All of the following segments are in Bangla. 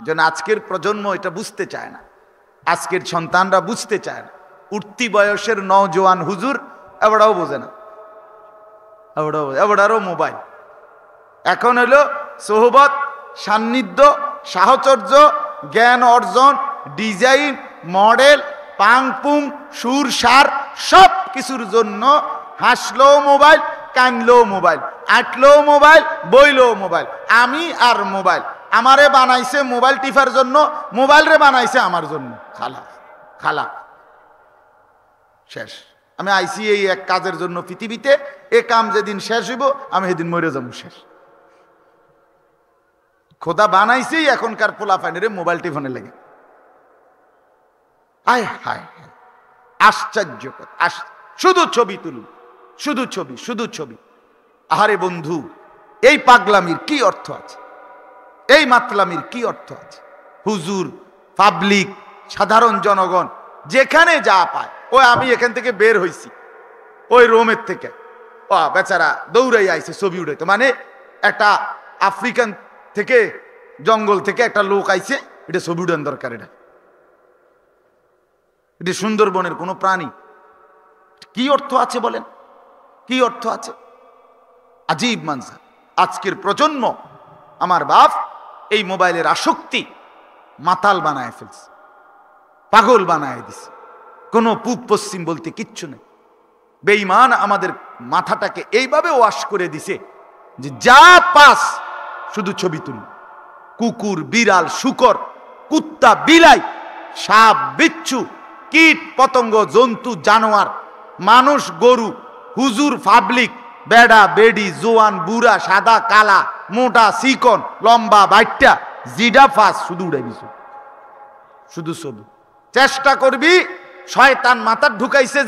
যেন আজকের প্রজন্ম এটা বুঝতে চায় না, আজকের সন্তানরা বুঝতে চায় না। উঠতি বয়সের নওজোয়ান হুজুর এবারও বোঝে না, এবারও মোবাইল। এখন হলো সোহবত, সান্নিধ্য, সাহচর্য, জ্ঞান অর্জন, ডিজাইন, মডেল, পাংপুং, সুর সার সব কিছুর জন্য হাসলো মোবাইল, কানলো মোবাইল, আটলো মোবাইল, বইলো মোবাইল। আমি আর মোবাইল, আমারে বানাইছে মোবাইল টিফার জন্য, মোবাইল রে বানাইছে আমার জন্য। খালা খালা শেষ। আমি আইসি এই এক কাজের জন্য পৃথিবীতে, এ কাম যেদিন শেষ হইব আমি সেদিন মরে যাবো, শেষ। খোদা বানাইছেই এখনকার পোলাপাইনের মোবাইল টিফোনে লেগে। আয় হায়, আশ্চর্যকর। শুধু ছবি তুলুন, শুধু ছবি, শুধু ছবি। আহারে বন্ধু, এই পাগলামির কি অর্থ আছে? এই মাতলামির কি অর্থ আছে? হুজুর, পাবলিক, সাধারণ জনগণ যেখানে যা পায়, ওই আমি এখান থেকে বের হইছি ওই রোমের থেকে, ও বেচারা দৌড়াই আইছে ছবি উঠাইতে। মানে একটা আফ্রিকান থেকে, জঙ্গল থেকে একটা লোক আইছে, এটা ছবি উঠান দরকার। এটা সুন্দরবনের কোনো প্রাণী। কি অর্থ আছে বলেন? কি অর্থ আছে? আজীব মানসার। আজকের প্রজন্ম, আমার বাপ, এই মোবাইলের আসক্তি মাতাল বানায় ফেলছে, পাগল বানায় দিছে। কোনো পূব পশ্চিম বলতে কিচ্ছু নেই। বেঈমান আমাদের মাথাটাকে এইভাবে ওয়াশ করে দিছে যে যা পাস শুধু ছবি তুলি। কুকুর, বিড়াল, শুকর, কুত্তা, বিলাই, সাপ, বিচ্ছু, কীট পতঙ্গ, জন্তু, জানোয়ার, মানুষ, গরু, হুজুর, পাবলিক, বেড়া, বেডি, জোয়ান, বুড়া, সাদা, কালা, মোটা, চিকন, লম্বা, বাইটটা, জিডা ফাস, শুধু উড়াই দিছো, শুধু ছবি। চেষ্টা করবি, শয়তান মাথার ঢুকাইছে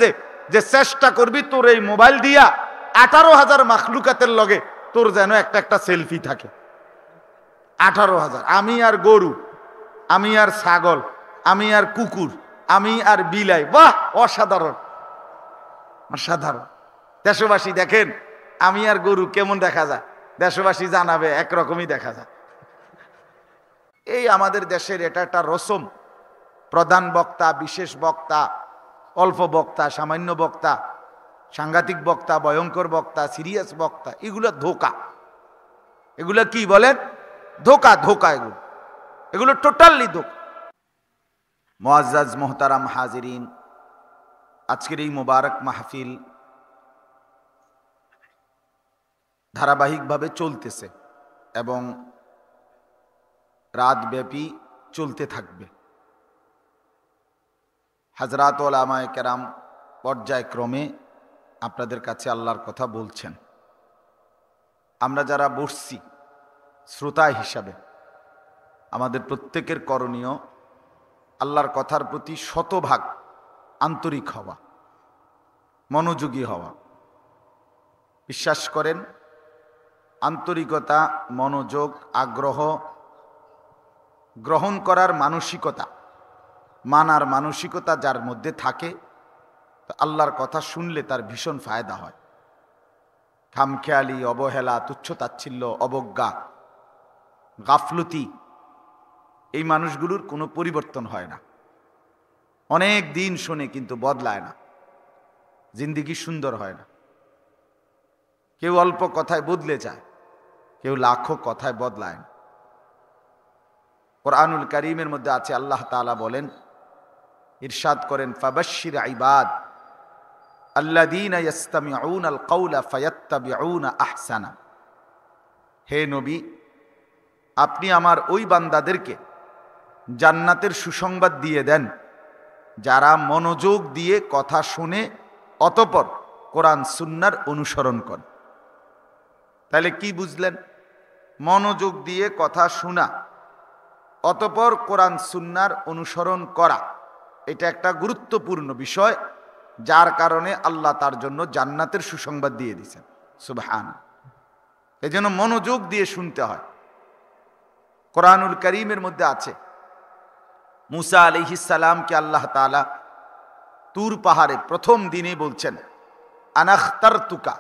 যে চেষ্টা করবি তোর এই মোবাইল দিয়া 18,000 মাখলুকাতের লগে তোর যেন একটা একটা সেলফি থাকে। 18,000। আমি আর গরু, আমি আর ছাগল, আমি আর কুকুর, আমি আর বিলাই। বাহ, অসাধারণ, অসাধারণ। দেশবাসী দেখেন আমি আর গরু কেমন দেখা যায়, দেশবাসী জানাবে একরকমই দেখা যায়। এই আমাদের দেশের এটা একটা রসম। প্রধান বক্তা, বিশেষ বক্তা, অল্প বক্তা, সামান্য বক্তা, সাংঘাতিক বক্তা, ভয়ঙ্কর বক্তা, সিরিয়াস বক্তা, এগুলো ধোকা। এগুলো কি বলেন? ধোকা, ধোকা। এগুলো টোটালি ধোকা। মুআজ্জাজ মোহতারাম হাজিরিন, আজকের এই মোবারক মাহফিল ধারাবাহিকভাবে চলতেছে এবং রাতব্যাপী চলতে থাকবে। হযরত উলামায়ে কেরাম পর্যায়ক্রমে আপনাদের কাছে আল্লাহর কথা বলছেন। আমরা যারা বসছি শ্রোতা হিসাবে, আমাদের প্রত্যেকের করণীয় আল্লাহর কথার প্রতি শতভাগ আন্তরিক হওয়া, মনোযোগী হওয়া। বিশ্বাস করেন, আন্তরিকতা, মনোযোগ, আগ্রহ, গ্রহণ করার মানসিকতা, মানার মানসিকতা যার মধ্যে থাকে, তো আল্লাহর কথা শুনলে তার ভীষণ ফায়দা হয়। খামখেয়ালি, অবহেলা, তুচ্ছতাচ্ছিল্য, অবজ্ঞা, গাফলতি, এই মানুষগুলোর কোনো পরিবর্তন হয় না। অনেক দিন শোনে কিন্তু বদলায় না, জিন্দেগি সুন্দর হয় না। কেউ অল্প কথায় বদলে যায়, কেউ লাখো কথায় বদলায় না। কুরআনুল কারীমের মধ্যে আছে, আল্লাহ তাআলা বলেন, ইরশাদ করেন, ফাবাশশির ইবাদ আল্লাযীনা ইসতামিউনাল কাওলা ফায়াত্তাবিউনা আহসানা। হে নবী, আপনি আমার ওই বান্দাদেরকে জান্নাতের সুসংবাদ দিয়ে দেন যারা মনোযোগ দিয়ে কথা শুনে অতঃপর কোরআন সুন্নাহর অনুসরণ করে। তাহলে কি বুঝলেন? মনোযোগ দিয়ে কথা শোনা, অতঃপর কোরআন সুন্নাহর অনুসরণ করা, এটা একটা গুরুত্বপূর্ণ বিষয়, যার কারণে আল্লাহ তার জন্য জান্নাতের সুসংবাদ দিয়ে দিয়েছেন। সুবহানাল্লাহ। এই জন্য মনোযোগ দিয়ে শুনতে হয়। কোরআনুল কারীমের মধ্যে আছে, মুসা আলাইহিস সালামকে আল্লাহ তাআলা তুর পাহাড়ে প্রথম দিনে বলছেন, আনাখতারতুকা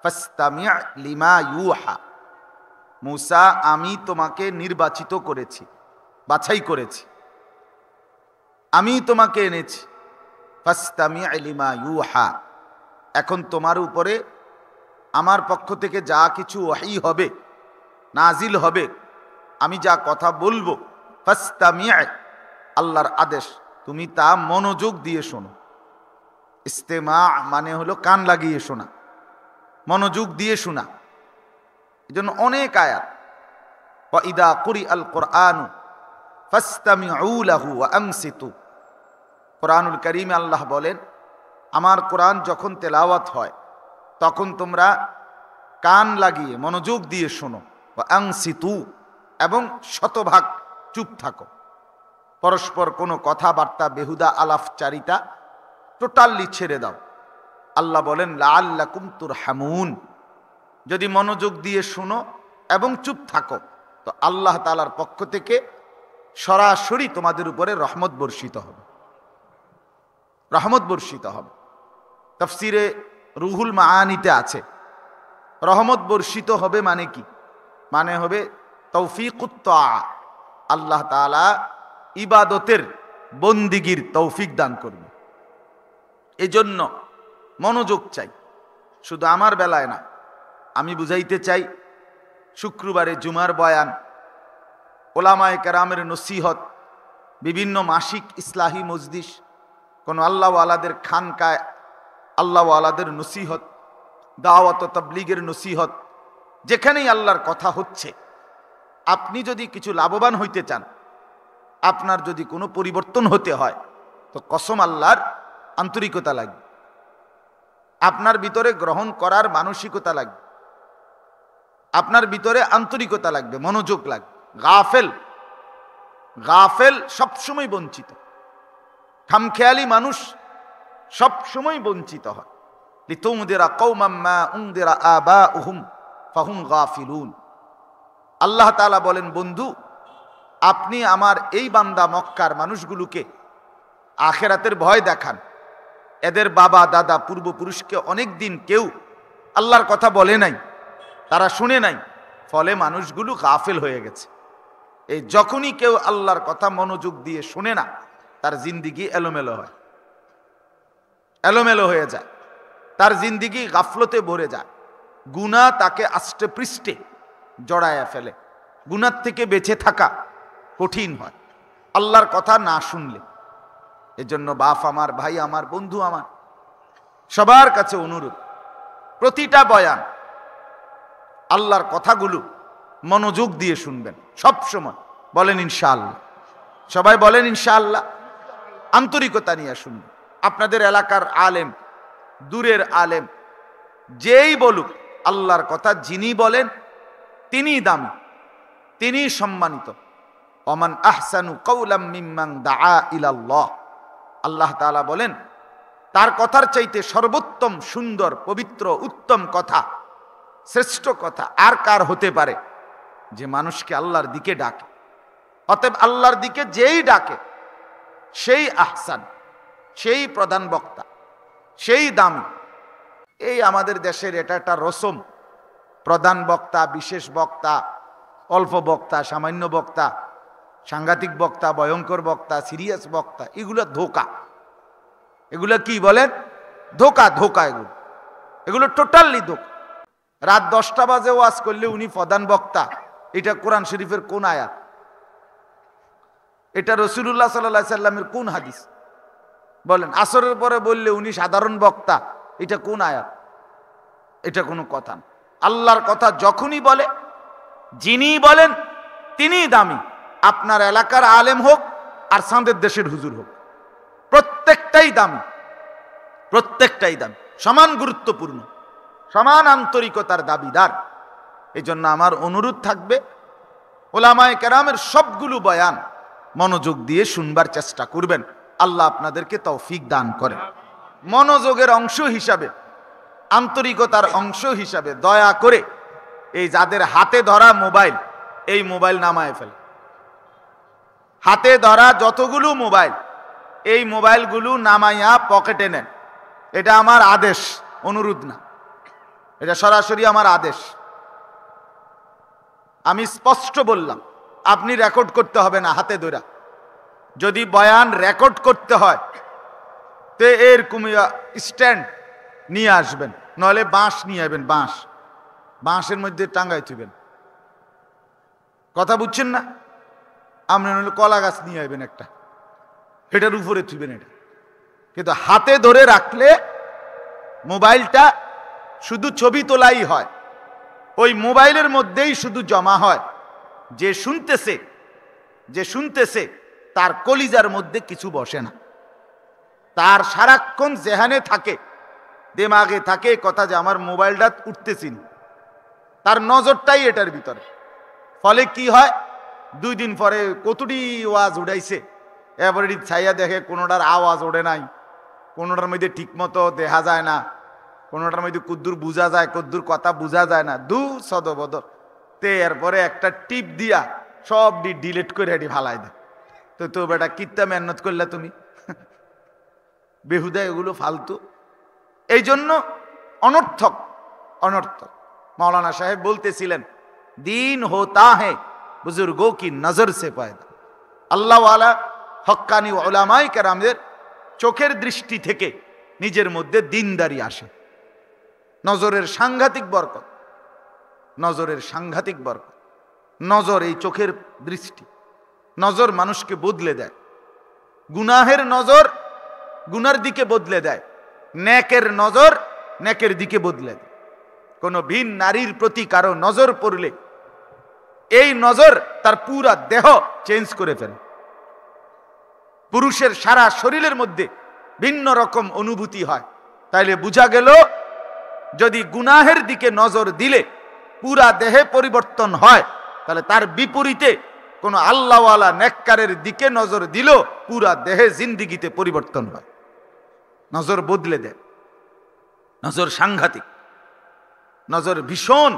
ফাসতামি' লিমা ইউহা। মুসা, আমি তোমাকে নির্বাচিত করেছি, বাছাই করেছি, আমি তোমাকে এনেছি। ফাসতামি' লিমা ইউহা, এখন তোমার উপরে আমার পক্ষ থেকে যা কিছু ওহী হবে, নাজিল হবে, আমি যা কথা বলবো, ফাসতামি', আল্লাহর আদেশ, তুমি তা মনোযোগ দিয়ে শোনো। ইস্তেমা মানে হলো কান লাগিয়ে শোনা, মনোযোগ দিয়ে শোনা। এজন্য অনেক আয়াত, ওয়া ইদা কুরিআল কুরআনু ফাসতামিউ লাহু ওয়া আনসিতু। কোরআনুল কারীমে আল্লাহ বলেন, আমার কোরআন যখন তেলাওয়াত হয় তখন তোমরা কান লাগিয়ে মনোযোগ দিয়ে শোনো, ওয়া আনসিতু, এবং শতভাগ চুপ থাকো। পরস্পর কোনো কথাবার্তা, বেহুদা আলাপচারিতা টোটালি ছেড়ে দাও। আল্লাহ বলেন লাআল্লাকুম তুরহামুন, যদি মনোযোগ দিয়ে শোনো এবং চুপ থাকো তো আল্লাহ তাআলার পক্ষ থেকে সরাসরি তোমাদের উপরে রহমত বর্ষিত হবে, রহমত বর্ষিত হবে। তাফসিরে রুহুল মাআনিতে আছে, রহমত বর্ষিত হবে মানে কি? মানে হবে তৌফিকুত তাআ, আল্লাহ তাআলা ইবাদতের বন্দিগির তৌফিক দান করবে। এজন্য মনোযোগ চাই, শুধু আমার বেলায় না। আমি বুঝাইতে চাই, শুক্রবারে জুমার বয়ান, ওলামায়ে কেরামের নসিহত, বিভিন্ন মাসিক ইসলাহি মজলিস, কোন আল্লাহওয়ালাদের খানকায় আল্লাহওয়ালাদের নসিহত, দাওয়াত ও তাবলীগের নসিহত, যেখানেই আল্লাহর কথা হচ্ছে, আপনি যদি কিছু লাভবান হইতে চান, আপনার যদি কোনো পরিবর্তন হতে হয়, তো কসম আল্লাহর আন্তরিকতা লাগবে, আপনার ভিতরে গ্রহণ করার মানসিকতা লাগবে, আপনার ভিতরে আন্তরিকতা লাগবে, মনোযোগ লাগবে। গাফেল সবসময় বঞ্চিত, খামখেয়ালি মানুষ সবসময় বঞ্চিত হয়। লিতুনদিরা কওমান মা উনদিরা আবাউহুম ফাহুম গাফিলুন। আল্লাহ তাআলা বলেন, বন্ধু, আপনি আমার এই বান্দা মক্কার মানুষগুলোকে আখিরাতের ভয় দেখান। এদের বাবা দাদা পূর্বপুরুষকে অনেক দিন কেউ আল্লাহর কথা বলে নাই, তারা শুনে নাই, ফলে মানুষগুলো গাফেল হয়ে গেছে। এই যখনই কেউ আল্লাহর কথা মনোযোগ দিয়ে শুনে না, তার জিন্দিগি এলোমেলো হয়, এলোমেলো হয়ে যায়, তার জিন্দিগি গাফলতে ভরে যায়। গুনাহ তাকে আষ্টে পৃষ্ঠে জড়ায়া ফেলে, গুনাহ থেকে বেঁচে থাকা কঠিন হয় আল্লাহর কথা না শুনলে। এজন্য বাপ আমার, ভাই আমার, বন্ধু আমার, সবার কাছে অনুরোধ, প্রতিটা বয়ান আল্লাহর কথাগুলো মনোযোগ দিয়ে শুনবেন সব সময়। বলেন ইনশাআল্লাহ, সবাই বলেন ইনশাআল্লাহ। আন্তরিকতা নিয়ে শুনবেন। আপনাদের এলাকার আলেম, দূরের আলেম, যেই বলুক, আল্লাহর কথা যিনি বলেন তিনিই দামি, তিনিই সম্মানিত। ওমান আহসানু কাওলাম মিম্মান দাআ ইলাল্লাহ, আল্লাহ তাআলা বলেন, তার কথার চাইতে সর্বোত্তম, সুন্দর, পবিত্র, উত্তম কথা, শ্রেষ্ঠ কথা আর কার হতে পারে? যে মানুষকে আল্লাহর দিকে ডাকে। অতএব আল্লাহর দিকে যেই ডাকে সেই আহসান, সেই প্রধান বক্তা, সেই দামি। এই আমাদের দেশের এটা একটা রসম, প্রধান বক্তা, বিশেষ বক্তা, অল্প বক্তা, সামান্য বক্তা, সাংঘাতিক বক্তা, ভয়ঙ্কর বক্তা, সিরিয়াস বক্তা, এগুলো ধোঁকা। এগুলো কি বলেন? ধোঁকা, ধোঁকা। এগুলো টোটালি ধোঁকা। রাত 10টা বাজে ওয়াজ করলে উনি প্রধান বক্তা, এটা কোরআন শরীফের কোন আয়াত? এটা রাসূলুল্লাহ সাল্লাল্লাহু আলাইহি সাল্লামের কোন হাদিস? বলেন। আসরের পরে বললে উনি সাধারণ বক্তা, এটা কোন আয়াত? এটা কোনো কথা না। আল্লাহর কথা যখনই বলে, যিনি বলেন তিনিই দামি। আপনার এলাকার আলেম হোক আর সাঁদের দেশের হুজুর হোক, প্রত্যেকটাই দামি, প্রত্যেকটাই দামি, সমান গুরুত্বপূর্ণ, সমান আন্তরিকতার দাবিদার। এই জন্য আমার অনুরোধ থাকবে, ওলামায়ে কেরামের সবগুলো বয়ান মনোযোগ দিয়ে শুনবার চেষ্টা করবেন। আল্লাহ আপনাদেরকে তৌফিক দান করেন। মনোযোগের অংশ হিসাবে, আন্তরিকতার অংশ হিসাবে দয়া করে এই যাদের হাতে ধরা মোবাইল, এই মোবাইল নামায় ফেলে। হাতে ধরা যতগুলো মোবাইল, এই মোবাইলগুলো নামাইয়া পকেটে নেন। এটা আমার আদেশ, অনুরোধ না, এটা সরাসরি আমার আদেশ। আমি স্পষ্ট বললাম, আপনি রেকর্ড করতে হবে না হাতে ধরা। যদি বয়ান রেকর্ড করতে হয় তো এরকম স্ট্যান্ড নিয়ে আসবেন, নইলে বাঁশ নিয়ে আসবেন, বাঁশের মধ্যে টাঙ্গাই থুবেন। কথা বুঝছেন না? আপনি নইলে কলা গাছ নিয়ে আসবেন একটা, এটার উপরে থুবেন এটা। কিন্তু হাতে ধরে রাখলে মোবাইলটা শুধু ছবি তোলাই হয়, ওই মোবাইলের মধ্যেই শুধু জমা হয়। যে শুনতেছে তার কলিজার মধ্যে কিছু বসে না, তার সারাক্ষণ জেহানে থাকে, দিমাগে থাকে কথা যে আমার মোবাইলটা উঠতেছি না, তার নজরটাই এটার ভিতরে। ফলে কি হয়, 2 দিন পরে কতটি ওয়াজ উড়াইছে, এবারে ছাইয়া দেখে কোনোটার আওয়াজ ওড়ে নাই, কোনোটার মধ্যে ঠিক মতো দেখা যায় না, কোনোটার মধ্যে কুদ্দুর বুঝা যায়, কুদ্দুর কথা বুঝা যায় না, সদবদর তে এরপরে একটা টিপ দিয়া সব ডিলিট করে এটি ফালাই দেয়। তো বেটা কিত্তা মেহনত করলে তুমি, বেহুদা এগুলো ফালতু। এই জন্য অনর্থক। মাওলানা সাহেব বলতেছিলেন, দিন হোতা হে বুজুর্গো কি নজর সে পয়দা। আল্লাহওয়ালা হক্কানি উলামায়ে কেরামদের চোখের দৃষ্টি থেকে নিজের মধ্যে দিনদারি আসে। নজরের সাংঘাতিক বরকত, নজর, এই চোখের দৃষ্টি, নজর মানুষকে বদলে দেয়। গুনাহের নজর গুনার দিকে বদলে দেয়, নেকের নজর নেকের দিকে বদলে দেয়। কোনো ভিন নারীর প্রতি কারো নজর পড়লে এই নজর তার পুরা দেহ চেঞ্জ করে ফেলে। পুরুষের সারা শরীরের মধ্যে ভিন্ন রকম অনুভূতি হয়। তাইলে বোঝা গেল, যদি গুনাহের দিকে নজর দিলে পুরা দেহে পরিবর্তন হয়, তাহলে তার বিপরীতে কোন আল্লাহওয়ালা নেককারের দিকে নজর দিল পুরা দেহে জিন্দিগিতে পরিবর্তন হয়। নজর বদলে দেয়। নজর সাংঘাতিক, নজর ভীষণ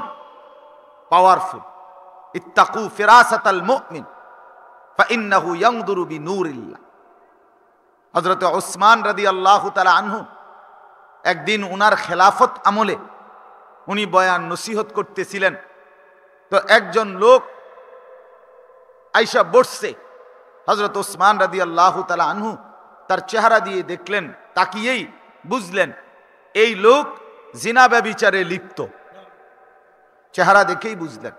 পাওয়ারফুল। ইত্তাকু ফিরাসাতাল মুমিন ফাইন্নাহু ইয়ানদুরু বিনূরিল্লাহ। হযরত ওসমান রাদিয়াল্লাহু তাআলা আনহু একদিন উনার খেলাফত আমলে উনি বয়ান নসিহত করতেছিলেন। তো একজন লোক আইসা বসছে, হযরত ওসমান রাদিয়াল্লাহু তাআলা আনহু তার চেহারা দিয়ে দেখলেন, তাকিয়েই বুঝলেন এই লোক জিনা ব্যভিচারে লিপ্ত। চেহারা দেখেই বুঝলেন।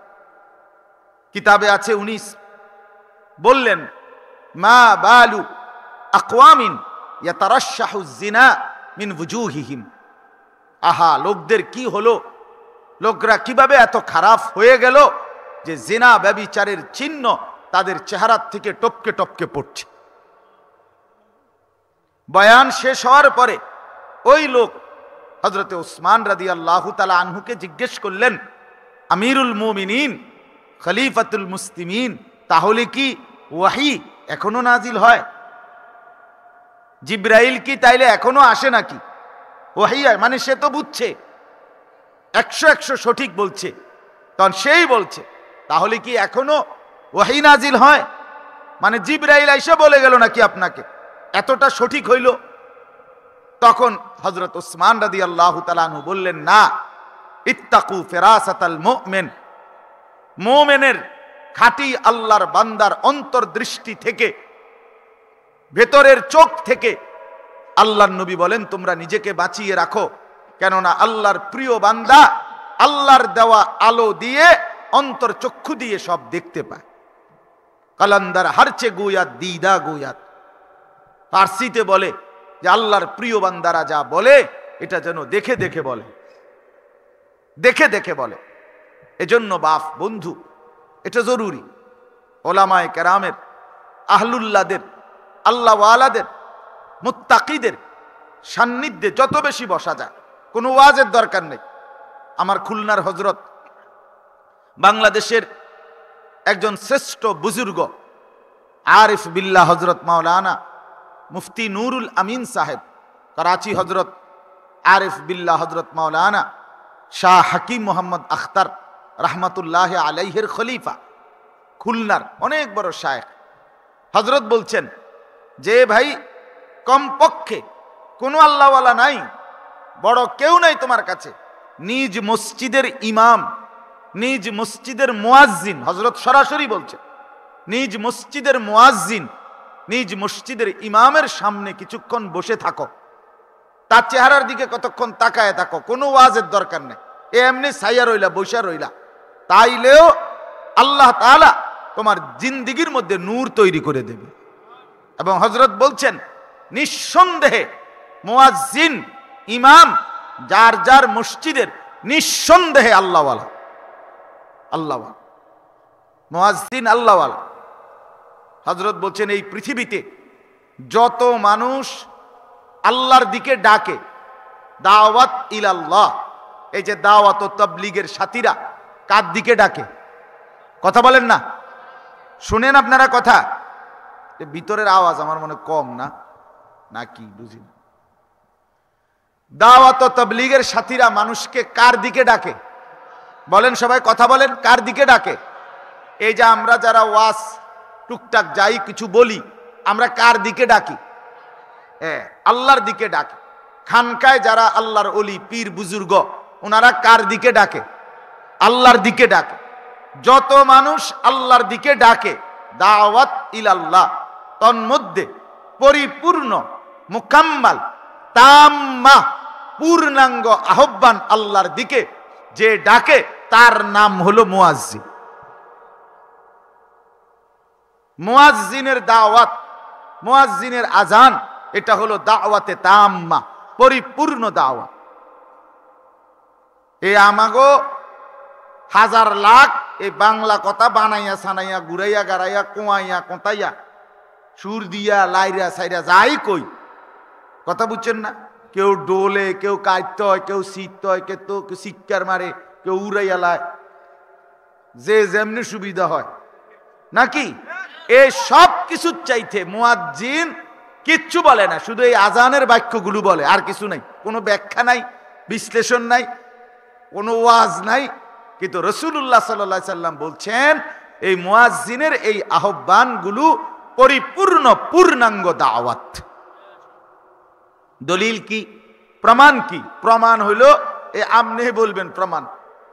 কিতাবে আছে 19, বললেন, মা বালু আকওয়ামিন ইয়াতারাশাহু যিনা মিন ওয়ুজুহিহিম। আহা, লোকদের কি হলো, লোকরা কিভাবে এত খারাপ হয়ে গেল যে জিনা ব্যভিচারের চিহ্ন তাদের চেহারা থেকে টপকে টপকে পড়ছে। বয়ান শেষ হওয়ার পরে ওই লোক হযরতে ওসমান রাদিয়াল্লাহু তাআলা আনহুকে জিজ্ঞেস করলেন, আমিরুল মুমিনিন, খলিফাতুল মুসলিমিন, তাহলে কি ওয়াহি এখনো নাজিল হয়? জিবরাইল কি তাইলে এখনো আসে নাকি? ওয়াহি মানে সে তো বুঝছে, 100 সঠিক বলছে। তখন সেই বলছে, তাহলে কি এখনো ওয়াহি নাজিল হয়? মানে জিবরাইল এসে বলে গেল নাকি আপনাকে? এতটা সঠিক হইল? তখন হযরত ওসমান রাদিয়াল্লাহু তাআলা আনহু বললেন, না, ইত্তাকু ফিরাসাতাল মুমিন। মুমিনের খাঁটি আল্লাহর বান্দার অন্তর্দৃষ্টি থেকে, ভেতরের চোখ থেকে আল্লাহর নবী বলেন, তোমরা নিজেকে বাঁচিয়ে রাখো, কেননা আল্লাহর প্রিয় বান্দা আল্লাহর দেওয়া আলো দিয়ে অন্তর চক্ষু দিয়ে সব দেখতে পায়। কালান্দার হারচে গোয়াত দিদা গোয়াত, ফার্সিতে বলে যে আল্লাহর প্রিয় বান্দারা যা বলে এটা যেন দেখে দেখে বলে, দেখে দেখে বলে। এজন্য বাপ বন্ধু, এটা জরুরি। ওলামায়ে কেরামের, আহলুল্লাহদের, আল্লাহওয়ালাদের, মুত্তাকিদের সান্নিধ্যে যত বেশি বসা যায়, কোনো ওয়াজের দরকার নেই। আমার খুলনার হযরত, বাংলাদেশের একজন শ্রেষ্ঠ বুজুর্গ আরিফ বিল্লাহ হযরত মাওলানা মুফতি নুরুল আমিন সাহেব, করাচি হযরত আরিফ বিল্লাহ হযরত মাওলানা শাহ হাকিম মোহাম্মদ আখতার রহমতুল্লাহ আলাইহির খলিফা, খুলনার অনেক বড় শায়েখ। হযরত বলছেন যে ভাই, কমপক্ষে কোনো আল্লাহওয়ালা নাই, বড় কেউ নাই তোমার কাছে, নিজ মসজিদের ইমাম, নিজ মসজিদের মুয়াজ্জিন, হযরত সরাসরি বলছেন, নিজ মসজিদের মুয়াজ্জিন, নিজ মসজিদের ইমামের সামনে কিছুক্ষণ বসে থাকো, তার চেহারার দিকে কতক্ষণ তাকায় থাকো, কোনো ওয়াজের দরকার নেই, এমনি ছাইয়া রইলা, বৈশা রইলা, তাইলেও আল্লাহ তাআলা তোমার জিন্দিগির মধ্যে নূর তৈরি করে দেবে। এবং হযরত বলছেন নিঃসন্দেহে মুয়াজ্জিন, ইমাম যার যার মসজিদের, নিঃসন্দেহে আল্লাহওয়ালা, আল্লাহওয়ালা মুয়াজ্জিন, আল্লাহওয়ালা। হযরত বলছেন এই পৃথিবীতে যত মানুষ আল্লাহর দিকে ডাকে, দাওয়াত ইলাল্লাহ, এই যে দাওয়াত ও তাবলীগের সাথীরা কার দিকে ডাকে? কথা বলেন না, শুনেন আপনারা কথা। ভিতরের আওয়াজ আমার মনে কম না নাকি বুঝি না। দাওয়াত ও তাবলীগের সাথীরা মানুষকে কার দিকে ডাকে? বলেন সবাই, কথা বলেন, কার দিকে ডাকে? এই যে আমরা যারা ওয়াজ টুকটাক যাই কিছু বলি, আমরা কার দিকে ডাকি? আল্লাহর দিকে ডাকে। খানকায় যারা আল্লাহর ওলি, পীর, বুজুর্গ, ওনারা কার দিকে ডাকে? আল্লাহর দিকে ডাকে। যত মানুষ আল্লাহর দিকে ডাকে, দাওয়াত ইলাল্লাহ, তন্মধ্যে পরিপূর্ণ, মুকাম্মাল, তাম্মা, পূর্ণাঙ্গ আহ্বান আল্লাহর দিকে যে ডাকে, তার নাম হলো মুয়াজ্জিন। মুয়াজ্জিনের দাওয়াত, মুয়াজ্জিনের আজান, এটা হলো দাওয়াতে তাম্মা, পরিপূর্ণ দাওয়াত। এই আমাগো হাজার লাখ এই বাংলা কথা বানাইয়া সানাইয়া ঘুরাইয়া গাড়াইয়া কোয়াইয়া কোঁতাইয়া সুর দিয়া লাইরা সাইরা যাই কই, কথা বুঝছেন না? কেউ ডোলে, কেউ কাইতে হয়, কেউ শীত হয়, কেউ শিক্ষার মারে, কেউ উড়াইয়া লায়, যে যেমনি সুবিধা হয় নাকি। এই সব কিছুর চাইতে মুয়াজ্জিন কিচ্ছু বলে না, শুধু এই আজানের বাক্যগুলো বলে, আর কিছু নাই, কোনো ব্যাখ্যা নাই, বিশ্লেষণ নাই, কোনো ওয়াজ নাই। কিন্তু রাসূলুল্লাহ সাল্লাল্লাহু আলাইহি সাল্লাম বলছেন এই মুয়াজ্জিনের এই আহ্বানগুলো পরিপূর্ণ, পূর্ণাঙ্গ দাওয়াত। দলিল কি? প্রমাণ কি? প্রমাণ হইলো এই আমনে বলবেন প্রমাণ,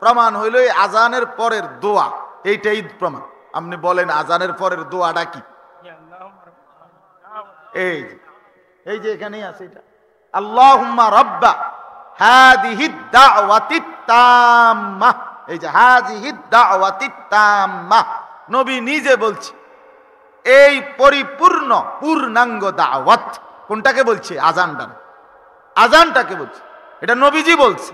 প্রমাণ হইলো এই আজানের পরের দোয়া, এইটাই প্রমাণ। আপনি বলেন আজানের পরের দোয়াটা কি? এই যে এখানেই আছে, এটা আল্লাহুম্মা রাব্বা হাযিহিদ দাওয়াতিত তাম্মাহ। এই যে হাযিহিদ দাওয়াতিত তাম্মাহ, নবী নিজে বলছে এই পরিপূর্ণ, পূর্ণাঙ্গ দাওয়াত। কোনটাকে বলছে? আজানটা, আজানটাকে বলছে, এটা নবীজি বলছে।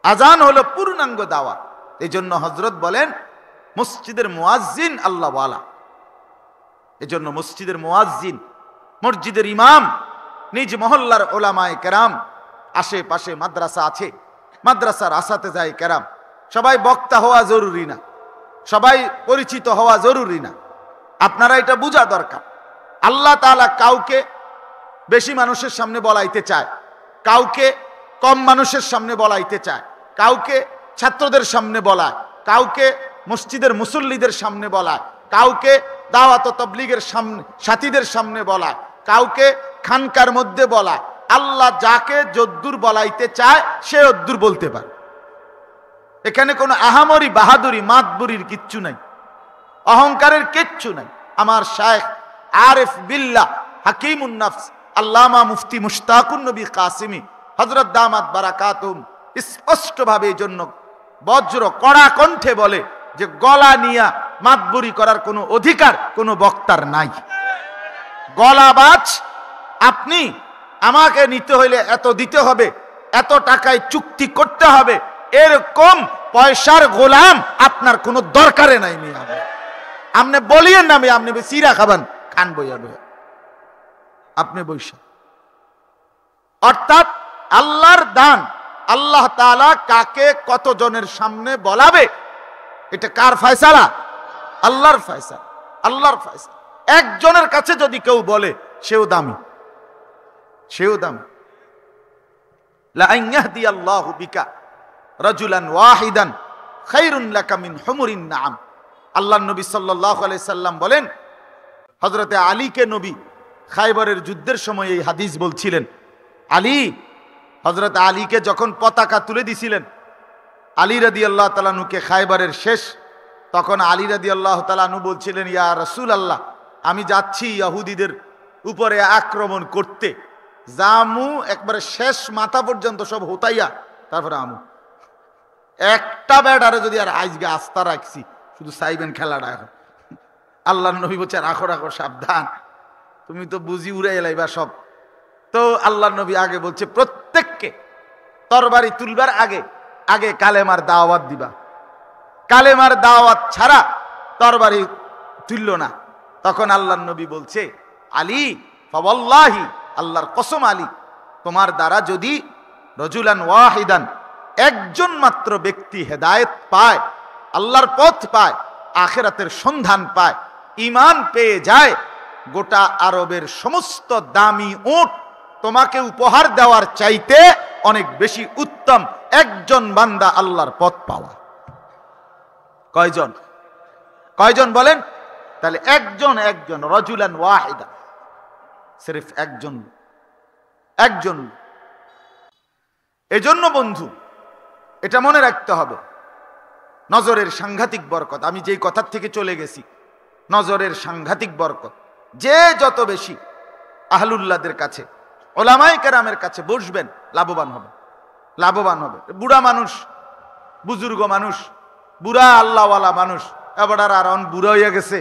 আজান হলো পূর্ণাঙ্গ দাওয়াত। এই জন্য হযরত বলেন মসজিদের মুয়াজ্জিন আল্লাহওয়ালা। এই জন্য মসজিদের মুয়াজ্জিন, মসজিদের ইমাম, নিজ মহল্লার ওলামায়ে কেরাম, আশেপাশে মাদ্রাসা আছে, মাদ্রাসার আসাতেজায়ে কেরাম, সবাই বক্তা হওয়া জরুরি না, সবাই পরিচিত হওয়া জরুরি না। আপনারা এটা বোঝা দরকার। আল্লাহ তাআলা কাউকে বেশি মানুষের সামনে বলাইতে চায়, কাউকে কম মানুষের সামনে বলাইতে চায়, কাউকে ছাত্রদের সামনে বলায়, কাউকে মসজিদের মুসল্লিদের সামনে বলায়, কাউকে দাওয়াত ও তাবলীগের সামনে সাথীদের সামনে বলায়, কাউকে খানকার মধ্যে বলায়। আল্লাহ যাকে যদ্দুর বলাইতে চায় সে অদ্দুর বলতে পারে। এখানে কোনো আহামরি, বাহাদুরি, মাতবুরির কিচ্ছু নাই, অহংকারের কিচ্ছু নাই। আমার শায়েখ আরিফ বিল্লাহ হাকিমুন নফস আল্লামা মুফতি মুশতাকুন নবী কাসিমি হযরত দামাত বারাকাতুহুম স্পষ্টভাবে এই জন্য বজ্র কড়া কণ্ঠে বলে যে গলা নিয়া মাতবুরি করার কোনো অধিকার কোনো বক্তার নাই। গলাবাজ আপনি, আমাকে নিতে হইলে এত দিতে হবে, এত টাকায় চুক্তি করতে হবে, এরকম পয়সার গোলাম আপনার কোনো দরকারে নাই। মিয়া আপনি বলিয়েন না, আপনি সিরা খাবেন, খান বইয়া বইয়া আপনি বৈশা। অর্থাৎ আল্লাহর দান, আল্লাহ তাআলা কাকে কতজনের সামনে বলাবে এটা কার ফয়সালা? আল্লাহর ফয়সালা, আল্লাহর ফয়সালা। একজনের কাছে যদি কেউ বলে সেও দামি, সেও দামি। লা আন ইয়াহদিয়াল্লাহু বিকা রাজুলান ওয়াহিদান খায়রুন লাকা মিন হুমুরিন নাআম। আল্লাহর নবী সাল্লাল্লাহু আলাইহি সাল্লাম বলেন, হযরতে আলীকে নবী খায়বরের যুদ্ধের সময় এই হাদিস বলছিলেন। আলী, হযরত আলীকে যখন পতাকা তুলে দিছিলেন, আলী রাদিয়াল্লাহু তাআলা আনহুকে খায়বরের শেষ তখন আলী রাদিয়াল্লাহু তাআলা আনহু বলছিলেন, ইয়া রাসূলুল্লাহ, আমি যাচ্ছি ইহুদিদের উপরে আক্রমণ করতে, জামু একবারে শেষ মাথা পর্যন্ত সব হোতাইয়া তারপরে আমু। একটা ব্যাটারে যদি আর আজকে আস্থা রাখছি, শুধু চাইবেন খেলাটা। এখন আল্লাহর নবী বলছে, রাখো রাখো, সাবধান, তুমি তো বুঝি উড়াই লাইবা সব। তো আল্লাহর নবী আগে বলছে, প্রত্যেককে তরবারি তুলবার আগে আগে কালেমার দাওয়াত দিবা, কালেমার দাওয়াত ছাড়া তরবারি তুলল না। তখন আল্লাহর নবী বলছে, আলী ফাওয়াল্লাহি, আল্লাহর কসম আলী, তোমার দ্বারা যদি রজুলান ওয়াহিদান, একজন মাত্র ব্যক্তি হেদায়েত পায়, আল্লাহর পথ পায়, আখিরাতের সন্ধান পায়, ঈমান পেয়ে যায়, গোটা আরবের সমস্ত দামি উট তোমাকে উপহার দেওয়ার চাইতে অনেক বেশি উত্তম একজন বান্দা আল্লাহর পথ পাওয়া। কয়জন? কয়জন বলেন? তাহলে একজন, একজন, রজুলান ওয়াহিদা, সির্ফ একজন, একজন। এজন্য বন্ধু, এটা মনে রাখতে হবে, নজরের সাংঘাতিক বরকত। আমি যেই কথার থেকে চলে গেছি, নজরের সাংঘাতিক বরকত। যে যত বেশি আহলুল্লাহদের কাছে, ওলামায়ে কেরামের কাছে বসবেন, লাভবান হবে, লাভবান হবে। বুড়া মানুষ, বুজুর্গ মানুষ, বুড়া আল্লাহওয়ালা মানুষ, এবার আর বুড়া হইয়া গেছে,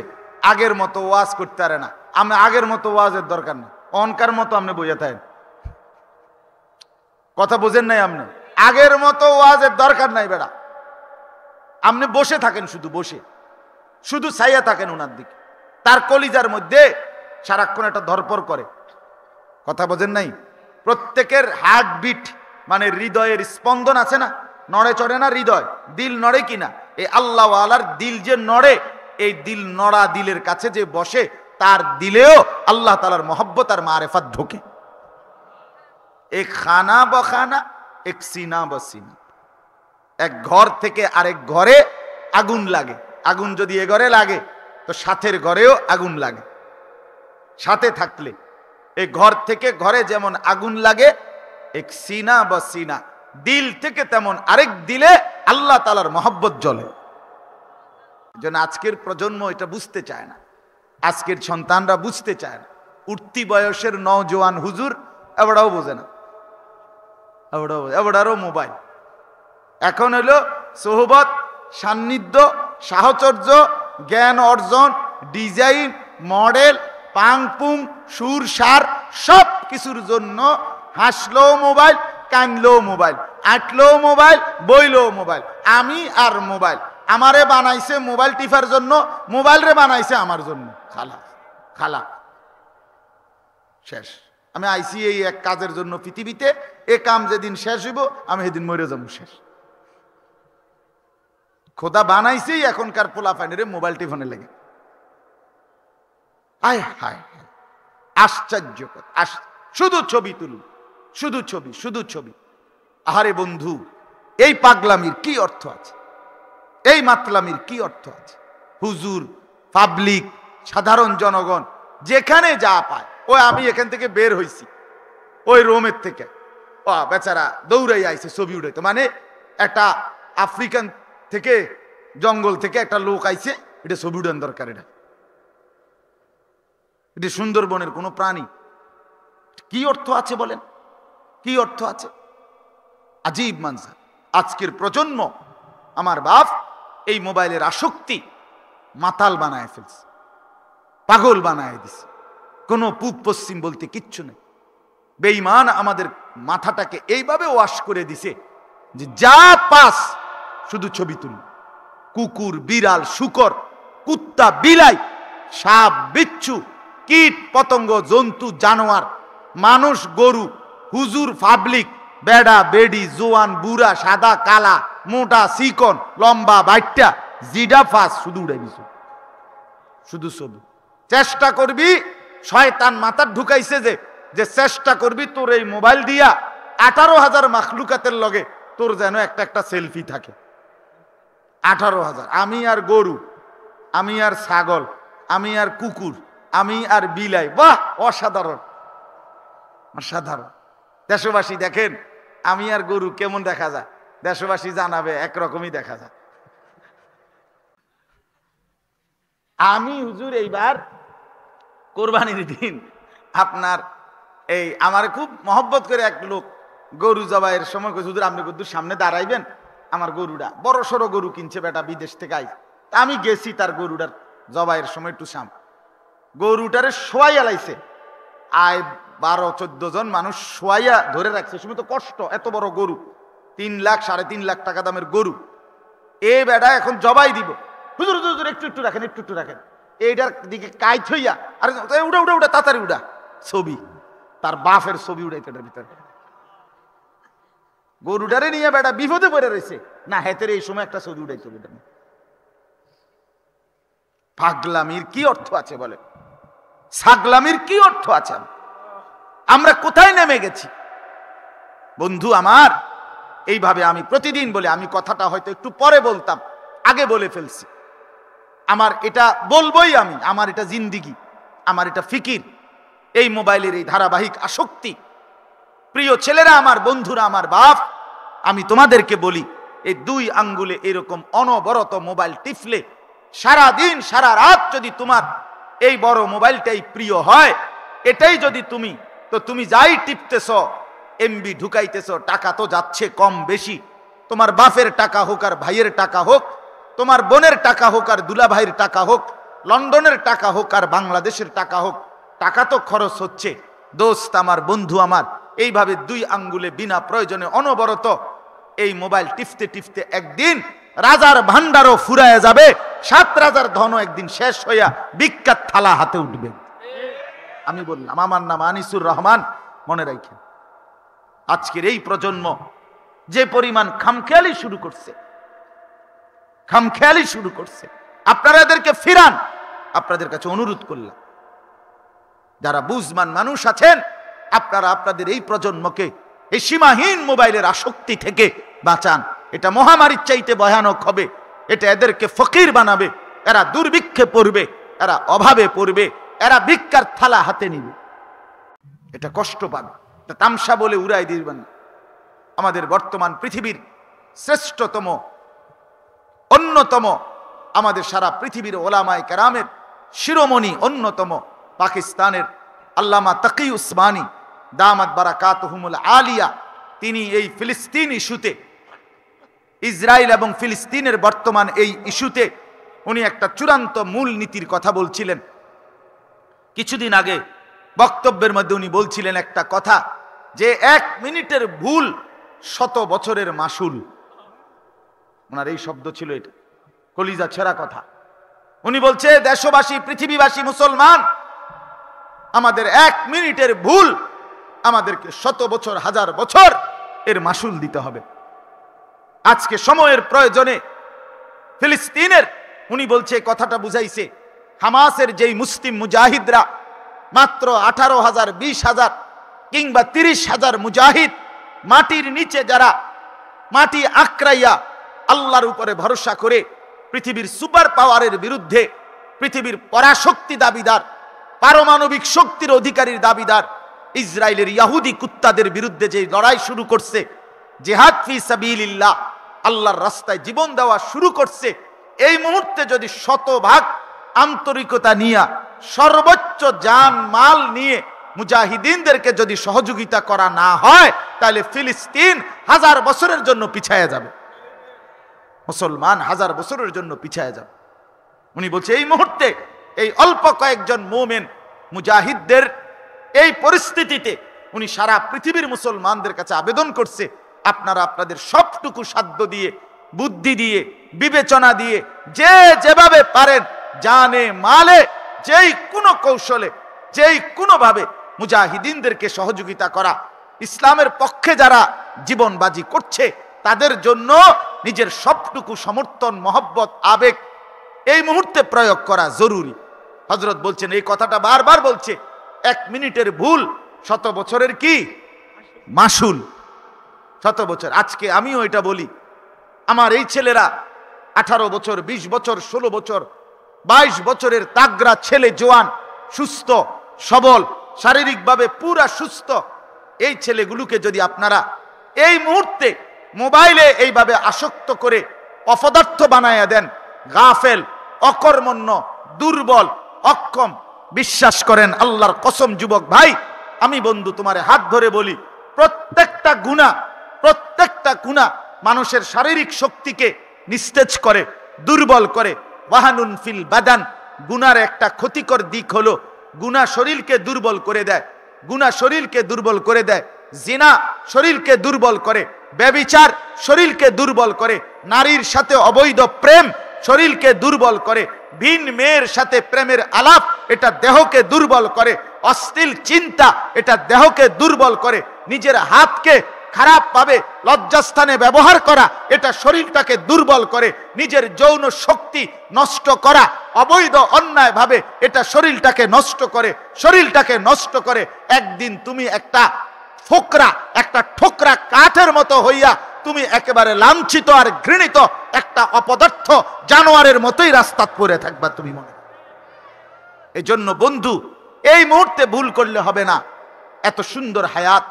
আগের মতো ওয়াজ করতে পারে না। আমি আগের মতো ওয়াজের দরকার নেই, অনকার মতো আপনি বইয়া থাকেন। কথা বোঝেন নাই আপনি? আগের মতো ওয়াজের দরকার নাই বেড়া, আপনি বসে থাকেন, শুধু বসে, শুধু ছাইয়া থাকেন ওনার দিকে। তার কলিজার মধ্যে সারাক্ষণ একটা ধরপর করে। কথা বোঝেন নাই? প্রত্যেকের হার্ট বিট মানে হৃদয়ের স্পন্দন আছে না, নড়ে চড়ে না হৃদয়, দিল নড়ে কিনা? এই আল্লাহওয়ালার দিল যে নড়ে, এই দিল নড়া দিলের কাছে যে বসে, তার দিলেও আল্লাহ তাআলার মহব্বত আর মারেফাত ঢোকে। এক খানা বখানা, এক সিনা বসিনা। এক ঘর থেকে আরেক ঘরে আগুন লাগে। আগুন যদি এ ঘরে লাগে, তো সাথের ঘরেও আগুন লাগে। সাথে থাকলে এই ঘর থেকে ঘরে যেমন আগুন লাগে, এক সিনা বসিনা, দিল থেকে তেমন আরেক দিলে আল্লাহ তাআলার মহব্বত জ্বলে। যেন আজকের প্রজন্ম এটা বুঝতে চায় না, আজকের সন্তানরা বুঝতে চায় না। উঠতি বয়সের নওজোয়ান হুজুর এবারও বোঝে না, এবারও মোবাইল। এখন হলো সোহবত, সান্নিধ্য, সাহচর্য, জ্ঞান অর্জন, ডিজাইন, মডেল, পাংপুং, সুর সার, সব কিছুর জন্য হাসলো মোবাইল, কানলো মোবাইল, আঁটলো মোবাইল, বইলো মোবাইল। আমি আর মোবাইল, আমারে বানাইছে মোবাইল টিফার জন্য, মোবাইল রে বানাইছে আমার জন্য। খালা খালা শেষ। আমি আইসি এই এক কাজের জন্য পৃথিবীতে, এ কাম যেদিন শেষ হইব আমি সেদিন মরে যাবো, শেষ। খোদা বানাইছেই এখনকার পোলাপাইনের মোবাইল টিফনে লেগে। আয় হায়, আশ্চর্য কথা। শুধু ছবি তুলুন, শুধু ছবি, শুধু ছবি। আহারে বন্ধু, এই পাগলামির কি অর্থ আছে? এই মাতলামির কি অর্থ আছে? হুজুর, পাবলিক, সাধারণ জনগণ যেখানে যা পায়, ওই আমি এখান থেকে বের হইছি, ওই রোমের থেকে, ও বেচারা দৌড়াই আইছে ছবি উঠাইতে। মানে একটা আফ্রিকান থেকে, জঙ্গল থেকে একটা লোক আইছে, এটা ছবি উঠান দরকার। এটা সুন্দরবনের কোনো প্রাণী। কি অর্থ আছে বলেন? কি অর্থ আছে? আজীব মানজার। আজকের প্রজন্ম, আমার বাপ, এই মোবাইলের আসক্তি মাতাল বানায় ফেলছে, পাগল বানায় দিছে। কোনো পূব পশ্চিম বলতে কিচ্ছু নেই। বেঈমান আমাদের মাথাটাকে এইভাবে ওয়াশ করে দিছে যে যা পাস শুধু ছবি তুলি। কুকুর, বিড়াল, শুকর, কুত্তা, বিলাই, সাপ, বিচ্ছু, কীট পতঙ্গ, জন্তু, জানোয়ার, মানুষ, গরু, হুজুর, পাবলিক, বেড়া, বেডি, জোয়ান, বুড়া, সাদা, কালা, মোটা, চিকন, লম্বা, বাইটটা, জিডা ফাস, শুধু উড়াই দিছ, শুধু ছবি। চেষ্টা করবি, শয়তান মাথার ঢুকাইছে যে চেষ্টা করবি তোর এই মোবাইল দিয়া 18,000 মাখলুকাতের লগে তোর যেন একটা একটা সেলফি থাকে। 18,000। আমি আর গরু, আমি আর ছাগল, আমি আর কুকুর, আমি আর বিলাই। বাহ, অসাধারণ, অসাধারণ। দেশবাসী দেখেন আমি আর গরু কেমন দেখা যায়, দেশবাসী জানাবে, একরকমই দেখা যায়। আমি হুজুর এইবার কোরবানির দিন আপনার এই আমার খুব মহব্বত করে এক লোক গরু জবাইয়ের সময় হুজুর আপনি কদ্দুর সামনে দাঁড়াইবেন, আমার গরুটা বড় সড়ো গরু কিনছে বেটা বিদেশ থেকে আই, আমি গেছি তার গরুটার জবাইয়ের সময় একটু সাম, গরুটারে শোয়াই আলাইছে, আয় 12-14 জন মানুষ শোয়াইয়া ধরে রাখছে, সময় তো কষ্ট, এত বড় গরু 3 লাখ 3.5 লাখ টাকা দামের গরু, এ বেটা এখন জবাই দিব, হুজুর হুজুর একটু রাখেন একটু রাখেন, এইটার দিকে কাইত হইয়া আরে উড়া উড়া উড়া তাড়াতাড়ি উড়া, ছবি তার বাপের ছবি উড়াইতে এটার ভিতরে, গরুটারে নিয়ে বেটা বিপদে পড়ে রয়েছে, না হেতের এই সময় একটা ছবি উড়াইতে হবে। পাগলামির কি অর্থ আছে বলে, ছাগলামির কি অর্থ আছে? আমরা কোথায় নেমে গেছি বন্ধু আমার? এইভাবে আমি প্রতিদিন বলি, আমি কথাটা হয়তো একটু পরে বলতাম, আগে বলে ফেলছি, আমার এটা বলবোই আমি, আমার এটা জিন্দিগি, আমার এটা ফিকির, এই মোবাইলের এই ধারাবাহিক আসক্তি। প্রিয় ছেলেরা আমার, বন্ধুরা আমার, বাপ, আমি তোমাদেরকে বলি, এই 2 আঙ্গুলে এরকম অনবরত মোবাইল টিপলে সারা দিন সারা রাত যদি তোমার এই বড় মোবাইলটাই প্রিয় হয়, এটাই যদি তুমি যাই টিপতেছ, এমবি ঢুকাইতেছ, টাকা তো যাচ্ছে কম বেশি, তোমার বাপের টাকা হোক আর ভাইয়ের টাকা হোক, তোমার বোনের টাকা হোক আর দুলা ভাইয়ের টাকা হোক, লন্ডনের টাকা হোক আর বাংলাদেশের টাকা হোক, টাকা তো খরচ হচ্ছে। দোস্ত আমার, বন্ধু আমার, এইভাবে 2 আঙ্গুলে বিনা প্রয়োজনে অনবরত এই মোবাইল টিপতে টিপতে একদিন রাজার ভান্ডারও ফুরায় যাবে, 7 রাজার ধনও একদিন শেষ হইয়া বিখ্যাত থালা হাতে উঠবে। আমি বললাম, আমার নাম আনিসুর রহমান, মনে রাখেন। আজকের এই প্রজন্ম যে পরিমাণ খামখেয়ালি শুরু করছে, আপনারা এদেরকে ফিরান, আপনাদের কাছে অনুরোধ করলাম, যারা বুঝমান মানুষ আছেন, আপনারা আপনাদের এই প্রজন্মকে এই সীমাহীন মোবাইলের আসক্তি থেকে বাঁচান। এটা মহামারীর চাইতে ভয়ানক হবে, এটা এদেরকে ফকির বানাবে, এরা দুর্ভিক্ষে পড়বে, এরা অভাবে পড়বে, এরা ভিক্ষার থালা হাতে নিবে, এটা কষ্ট পাবে, এটা তামসা বলে উড়াই দিবেন। আমাদের বর্তমান পৃথিবীর শ্রেষ্ঠতম, অন্যতম, আমাদের সারা পৃথিবীর ওলামায়ে কেরামের শিরোমণি, অন্যতম পাকিস্তানের আল্লামা তাকি উসমানী দামাত বারাকাতুহুমুল আলিয়া, তিনি এই ফিলিস্তিন ইস্যুতে, ইসরায়েল এবং ফিলিস্তিনের বর্তমান এই ইস্যুতে উনি একটা চূড়ান্ত মূল নীতির কথা বলছিলেন। কিছুদিন আগে বক্তব্যের মধ্যে উনি বলছিলেন একটা কথা, যে 1 মিনিটের ভুল 100 বছরের মাসুল। ওনার এই শব্দ ছিল, এটা কলিজা ছেঁড়া কথা। উনি বলছে, দেশবাসী, পৃথিবীবাসী, মুসলমান, আমাদের 1 মিনিটের ভুল আমাদেরকে 100 বছর, 1000 বছর এর মাসুল দিতে হবে। আজকে সময়ের প্রয়োজনে ফিলিস্তিনের, উনি বলছে, কথাটা বুঝাইছে, হামাসের যেই মুসলিম মুজাহিদরা মাত্র 18,000, 20,000 কিংবা 30,000 মুজাহিদ, মাটির নিচে যারা মাটি আঁকড়াইয়া আল্লাহর উপরে ভরসা করে পৃথিবীর সুপার পাওয়ারের বিরুদ্ধে, পৃথিবীর পরাশক্তি দাবিদার, পারমাণবিক শক্তির অধিকারীর দাবিদার ইসরায়েলের ইহুদি কুত্তাদের বিরুদ্ধে যে লড়াই শুরু করছে, জিহাদ ফি সাবিলিল্লাহ, আল্লাহর রাস্তায় জীবন দেওয়া শুরু করছে, এই মুহূর্তে যদি 100% আন্তরিকতা নিয়ে, সর্বোচ্চ জান মাল নিয়ে মুজাহিদিনদেরকে যদি সহযোগিতা করা না হয়, তাহলে ফিলিস্তিন 1000 বছরের জন্য পিছায়া যাবে, মুসলমান 1000 বছরের জন্য পিছায়া যাবে। উনি বলছে, এই মুহূর্তে এই অল্প কয়েকজন মুমিন মুজাহিদদের এই পরিস্থিতিতে উনি সারা পৃথিবীর মুসলমানদের কাছে আবেদন করছে, আপনারা আপনাদের সবটুকু সাধ্য দিয়ে, বুদ্ধি দিয়ে, বিবেচনা দিয়ে, যে যেভাবে পারেন, জানে মালে, যেই কোনো কৌশলে, যেই কোনোভাবে মুজাহিদিনদেরকে সহযোগিতা করা, ইসলামের পক্ষে যারা জীবনবাজি করছে তাদের জন্য নিজের সবটুকু সমর্থন, মহব্বত, আবেগ এই মুহূর্তে প্রয়োগ করা জরুরি। হযরত বলছেন, এই কথাটা বারবার বলছে, 1 মিনিটের ভুল 100 বছরের কি মাসুল, 100 বছর। আজকে আমিও এটা বলি, আমার এই ছেলেরা 18 বছর, 20 বছর, 16 বছর, 22 বছরের তাগড়া ছেলে, জোয়ান, সুস্থ সবল, শারীরিকভাবে পুরা সুস্থ, এই ছেলেগুলোকে যদি আপনারা এই মুহূর্তে মোবাইলে এইভাবে আসক্ত করে অপদার্থ বানায়া দেন, গাফেল, অকর্মণ্য, দুর্বল, অক্ষম। বিশ্বাস করেন আল্লাহর কসম যুবক ভাই, আমি বন্ধু তোমারে হাত ধরে বলি, প্রত্যেকটা গুনাহ মানুষের শারীরিক শক্তিকে নিস্তেজ করে, দুর্বল করে। ওয়াহানুন ফিল বাদান, গুনার একটা ক্ষতিকর দিক হলো গুনাহ শরীরকে দুর্বল করে দেয়, গুনাহ শরীরকে দুর্বল করে দেয়। জিনা শরীরকে দুর্বল করে, ব্যভিচার শরীরকে দুর্বল করে, নারীর সাথে অবৈধ প্রেম শরীরকে দুর্বল করে, ভিন মেয়ের সাথে প্রেমের আলাপ এটা দেহকে দুর্বল করে, অশ্লীল চিন্তা এটা দেহকে দুর্বল করে, নিজের হাতকে খারাপ ভাবে লজ্জাস্থানে ব্যবহার করা এটা শরীরটাকে দুর্বল করে, নিজের যৌন শক্তি নষ্ট করা অবৈধ অন্যায় ভাবে এটা শরীরটাকে নষ্ট করে। একদিন তুমি একটা ঠোকরা কাঠের মতো হইয়া তুমি একেবারে লাঞ্ছিত আর ঘৃণিত একটা অপদার্থ জানোয়ারের মতোই রাস্তাত পড়ে থাকবা তুমি মনে। এজন্য বন্ধু এই মুহূর্তে ভুল করলে হবে না, এত সুন্দর হায়াত,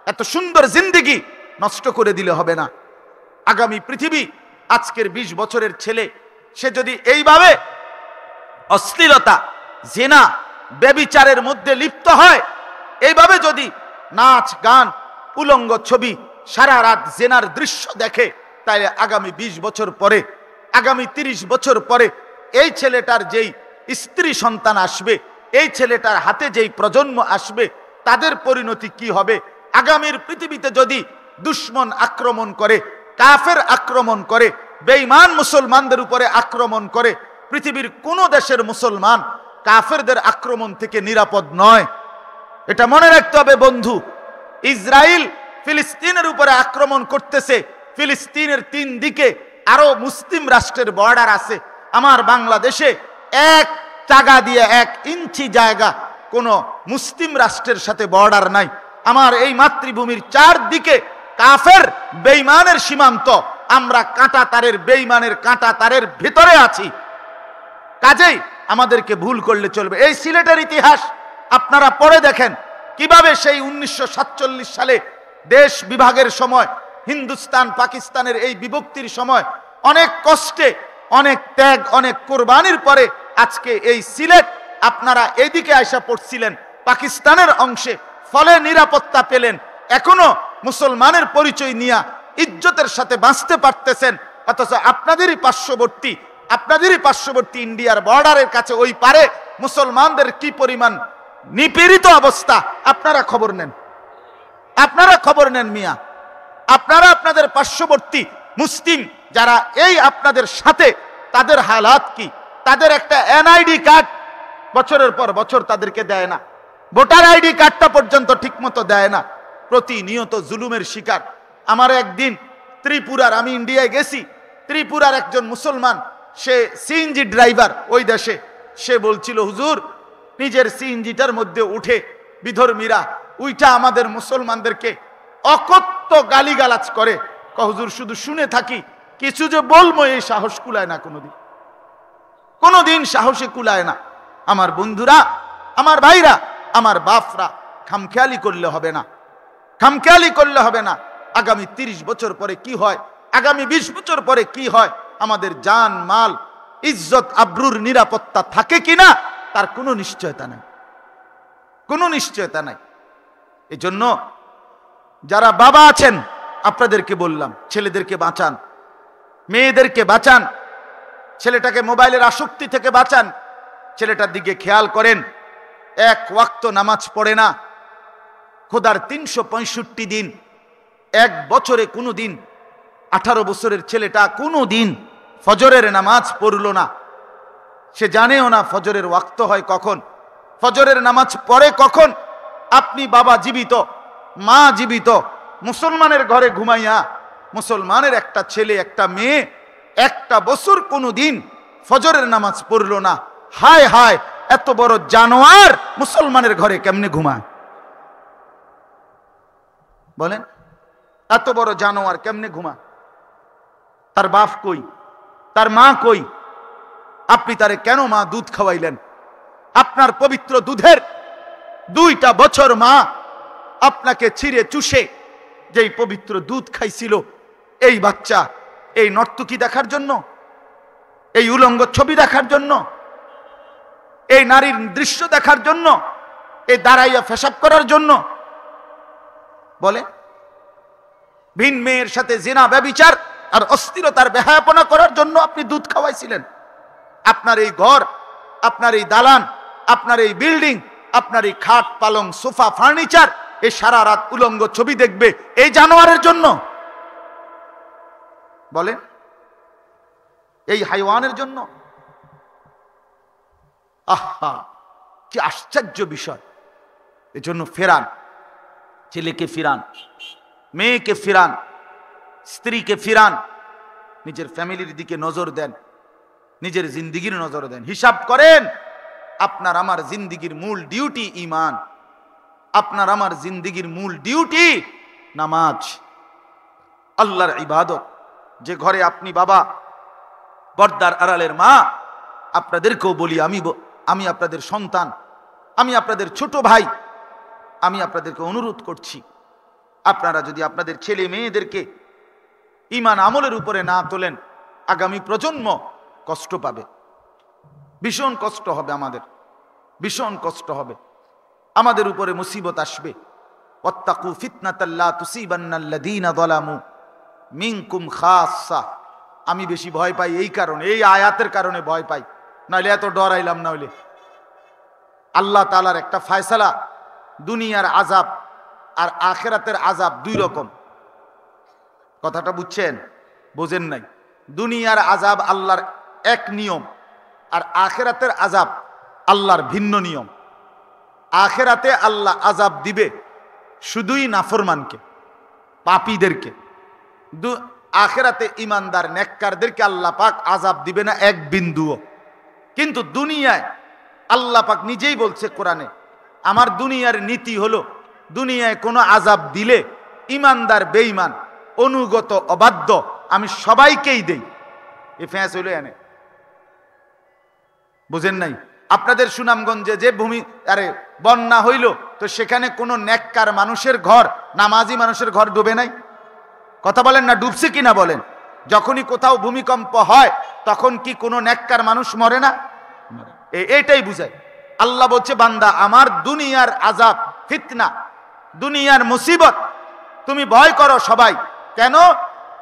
এত সুন্দর জিন্দেগি নষ্ট করে দিলে হবে না। আগামী পৃথিবী, আজকের 20 বছরের ছেলে সে যদি এইভাবে অশ্লীলতা, জিনা, ব্যভিচারের মধ্যে লিপ্ত হয়, এইভাবে যদি নাচ গান, উলঙ্গ ছবি, সারা রাত জিনার দৃশ্য দেখে, তাই আগামী 20 বছর পরে, আগামী 30 বছর পরে এই ছেলেটার যেই স্ত্রী সন্তান আসবে, এই ছেলেটার হাতে যেই প্রজন্ম আসবে, তাদের পরিণতি কি হবে? আগামীর পৃথিবীতে যদি দুশ্মন আক্রমণ করে, কাফের আক্রমণ করে, বেঈমান মুসলমানদের উপরে আক্রমণ করে, পৃথিবীর কোন দেশের মুসলমান কাফেরদের আক্রমণ থেকে নিরাপদ নয়। এটা মনে রাখতে হবে বন্ধু। ইসরায়েল ফিলিস্তিনের উপরে আক্রমণ করতেছে, ফিলিস্তিনের 3 দিকে আরো মুসলিম রাষ্ট্রের বর্ডার আছে। আমার বাংলাদেশে 1 টাকা দিয়ে 1 ইঞ্চি জায়গা কোন মুসলিম রাষ্ট্রের সাথে বর্ডার নাই। আমার এই মাতৃভূমির 4 দিকে কাফের বেঈমানের সীমান্ত, আমরা কাঁটা তারের, বেঈমানের কাঁটা তারের ভিতরে আছি। কাজেই আমাদেরকে ভুল করলে চলবে। এই সিলেটের ইতিহাস আপনারা পড়ে দেখেন কিভাবে সেই 1947 সালে দেশ বিভাগের সময়, হিন্দুস্তান পাকিস্তানের এই বিভক্তির সময় অনেক কষ্টে, অনেক ত্যাগ, অনেক কোরবানির পরে আজকে এই সিলেট আপনারা এইদিকে আইসা পড়ছিলেন পাকিস্তানের অংশে, ফলে নিরাপত্তা পেলেন। এখনো মুসলমানের পরিচয় নিয়ে ইজ্জতের সাথে বাঁচতে পারতেছেন। অথচ আপনাদেরই পার্শ্ববর্তী ইন্ডিয়ার বর্ডারের কাছে ওই পারে মুসলমানদের কি পরিমাণ নিপীড়িত অবস্থা আপনারা খবর নেন মিয়া। আপনারা আপনাদের পার্শ্ববর্তী মুসলিম যারা এই আপনাদের সাথে, তাদের হালাত কি? তাদের একটা এনআইডি কার্ড বছরের পর বছর তাদেরকে দেয় না, ভোটার আইডি কার্ডটা পর্যন্ত ঠিকমতো দেয় না, প্রতিনিয়ত জুলুমের শিকার। আমার একদিন ত্রিপুরার, আমি ইন্ডিয়ায় গেছি, ত্রিপুরার একজন মুসলমান, সে সিএনজি ড্রাইভার ওই দেশে, সে বলছিল হুজুর নিজের সিএনজিটার মধ্যে উঠে বিধর্মীরা উইটা আমাদের মুসলমানদেরকে অকথ্য গালিগালাজ করে। হুজুর শুধু শুনে থাকি, কিছু যে বলবো এই সাহস কুলায় না, কোনোদিন সাহসে কুলায় না। আমার বন্ধুরা, আমার ভাইরা, আমার বাপরা, খামখেয়ালি করলে হবে না। আগামী 30 বছর পরে কি হয়, আগামী 20 বছর পরে কি হয়, আমাদের জান মাল, ইজ্জত আবরুর নিরাপত্তা থাকে কিনা তার কোনো নিশ্চয়তা নাই। এজন্য যারা বাবা আছেন আপনাদেরকে বললাম, ছেলেদেরকে বাঁচান, মেয়েদেরকে বাঁচান, ছেলেটাকে মোবাইলের আসক্তি থেকে বাঁচান, ছেলেটার দিকে খেয়াল করেন। 1 ওয়াক্ত নামাজ পড়ে না, খোদার 365 দিন, 1 বছরে কোনো দিন 18 বছরের ছেলেটা কোনো দিন ফজরের নামাজ পড়ল না। সে জানেও না ফজরের ওয়াক্ত হয় কখন, ফজরের নামাজ পড়ে কখন। আপনি বাবা জীবিত, মা জীবিত, মুসলমানের ঘরে ঘুমাইয়া, মুসলমানের একটা ছেলে একটা মেয়ে 1টা বছর কোনো দিন ফজরের নামাজ পড়ল না। হায় হায়, এত বড় জানোয়ার মুসলমানের ঘরে কেমনে ঘুমায় বলেন? এত বড় জানোয়ার কেমনে ঘুমায়? তার বাপ কই, তার মা কই? আপনি তারে কেন মা দুধ খাওয়াইলেন? আপনার পবিত্র দুধের 2টা বছর মা আপনাকে ছিঁড়ে চুষে যেই পবিত্র দুধ খাইছিল, এই বাচ্চা এই নর্তকী দেখার জন্য, এই উলঙ্গ ছবি দেখার জন্য, এই নারীর দৃশ্য দেখার জন্য, এই দাঁড়াইয়া পেশাব করার জন্য? বলে ভিন মেয়ের সাথে জিনা, ব্যভিচার আর অস্থিরতার বেহায়াপনা করার জন্য আপনি দুধ খাওয়াইছিলেন। আপনার এই ঘর, আপনার এই দালান, আপনার এই বিল্ডিং, আপনার এই খাট পালং সোফা ফার্নিচার, এই সারা রাত উলঙ্গ ছবি দেখবে এই জানোয়ারের জন্য? বলেন, এই হাইওয়ানের জন্য? আহা, কি আশ্চর্য বিষয়। এজন্য ফেরান, ছেলেকে ফিরান, মেয়েকে ফিরান, স্ত্রীকে ফিরান, নিজের ফ্যামিলির দিকে নজর দেন, নিজের জিন্দিগির নজর দেন। হিসাব করেন, আপনার আমার জিন্দিগির মূল ডিউটি ঈমান, আপনার আমার জিন্দিগির মূল ডিউটি নামাজ, আল্লাহর ইবাদত। যে ঘরে আপনি বাবা, পর্দার আড়ালের মা, আপনাদেরকেও বলি, আমি আপনাদের সন্তান, আমি আপনাদের ছোট ভাই, আমি আপনাদেরকে অনুরোধ করছি, আপনারা যদি আপনাদের ছেলে মেয়েদেরকে ঈমান আমলের উপরে না তোলেন, আগামী প্রজন্ম কষ্ট পাবে, ভীষণ কষ্ট হবে, আমাদের ভীষণ কষ্ট হবে, আমাদের উপরে মুসিবত আসবে। ওয়াত্তাকু ফিতনাতাল লা তুসিবান্নাল্লাযীনা যালামু মিনকুম খাসসা। আমি বেশি ভয় পাই এই কারণে, এই আয়াতের কারণে ভয় পাই, নাহলে এত ডরাইলাম না। হইলে আল্লাহ তাআলার একটা ফয়সালা, দুনিয়ার আযাব আর আখিরাতের আযাব দুই রকম। কথাটা বুঝছেন? বোঝেন নাই? দুনিয়ার আযাব আল্লাহর এক নিয়ম, আর আখিরাতের আযাব আল্লাহর ভিন্ন নিয়ম। আখিরাতে আল্লাহ আযাব দিবে শুধুই নাফরমানকে, পাপীদেরকে। আখিরাতে ইমানদার নেককারদেরকে আল্লাহ পাক আযাব দিবে না এক বিন্দুও। কিন্তু দুনিয়ায় আল্লাহ পাক নিজেই বলছে কোরআনে, আমার দুনিয়ার নীতি হলো, দুনিয়ায় কোনো আযাব দিলে ইমানদার বেঈমান অনুগত অবাধ্য আমি সবাইকেই দেই। এ ফ্যাঁস হইল এনে, বুঝেন নাই? আপনাদের সুনামগঞ্জে যে বন্যা হইল, তো সেখানে কোনো নেককার মানুষের ঘর, নামাজি মানুষের ঘর ডুবে নাই? কথা বলেন না, ডুবছে কিনা বলেন? যখনই কোথাও ভূমিকম্প হয় তখন কি কোনো নেককার মানুষ মরে না? এটাই বুঝায়। আল্লাহ বলছে, বান্দা আমার দুনিয়ার আযাব, ফিতনা, দুনিয়ার মুসিবত তুমি ভয় করো সবাই। কেন?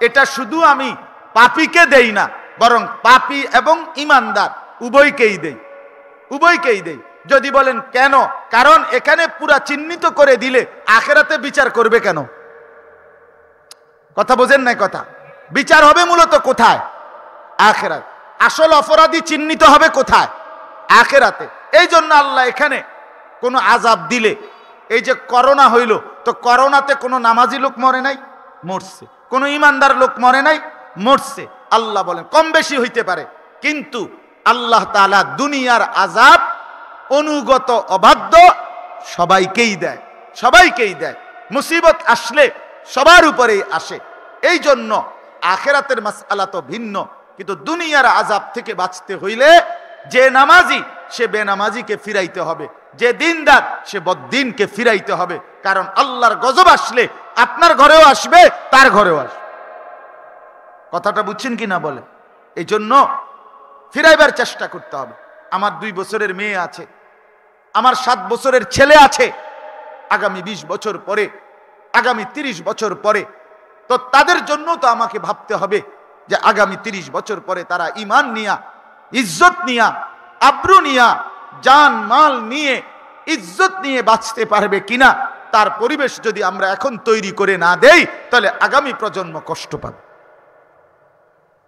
এটা শুধু আমি পাপীকে দেই না, বরং পাপী এবং ইমানদার উভয়কেই দেই, উভয়কেই দেই। যদি বলেন কেন? কারণ এখানে পুরা চিহ্নিত করে দিলে আখিরাতে বিচার করবে কেন? কথা বোঝেন নাই? কথা বিচার হবে মূলত কোথায়? আখিরাত। আসল অপরাধী চিহ্নিত হবে কোথায়? আখিরাতে। এই জন্য আল্লাহ এখানে কোনো আযাব দিলে, এই যে করোনা হইল, তো করোনাতে কোনো নামাজি লোক মরে নাই? মরছে। কোনো ইমানদার লোক মরে নাই? মরছে। আল্লাহ বলেন কম বেশি হইতে পারে, কিন্তু আল্লাহ তাআলা দুনিয়ার আযাব অনুগত অবাধ্য সবাইকেই দেয়, সবাইকেই দেয়। মুসিবত আসলে সবার উপরেই আসে। এই জন্য আখিরাতের মাসআলা তো ভিন্ন, কিন্তু দুনিয়ার আযাব থেকে বাঁচতে হইলে যে নামাজি সে বেনামাজিকে ফিরাইতে হবে, যে দিনদার সে বদ্দিনকে ফিরাইতে হবে। কারণ আল্লাহর গজব আসলে আপনার ঘরেও আসবে, তার ঘরেও আসবে। কথাটা বুঝছেন কিনা বলে? এই জন্য ফিরাইবার চেষ্টা করতে হবে। আমার 2 বছরের মেয়ে আছে, আমার 7 বছরের ছেলে আছে। আগামী 20 বছর পরে, আগামী 30 বছর পরে, তো তাদের জন্য তো আমাকে ভাবতে হবে যে আগামী 30 বছর পরে তারা ঈমান নিয়া, ইজ্জত নিয়া, আব্রু নিয়া, জান মাল নিয়ে, ইজ্জত নিয়ে বাঁচতে পারবে কিনা, তার পরিবেশ যদি আমরা এখন তৈরি করে না দেই, তাহলে আগামী প্রজন্ম কষ্ট পাবে।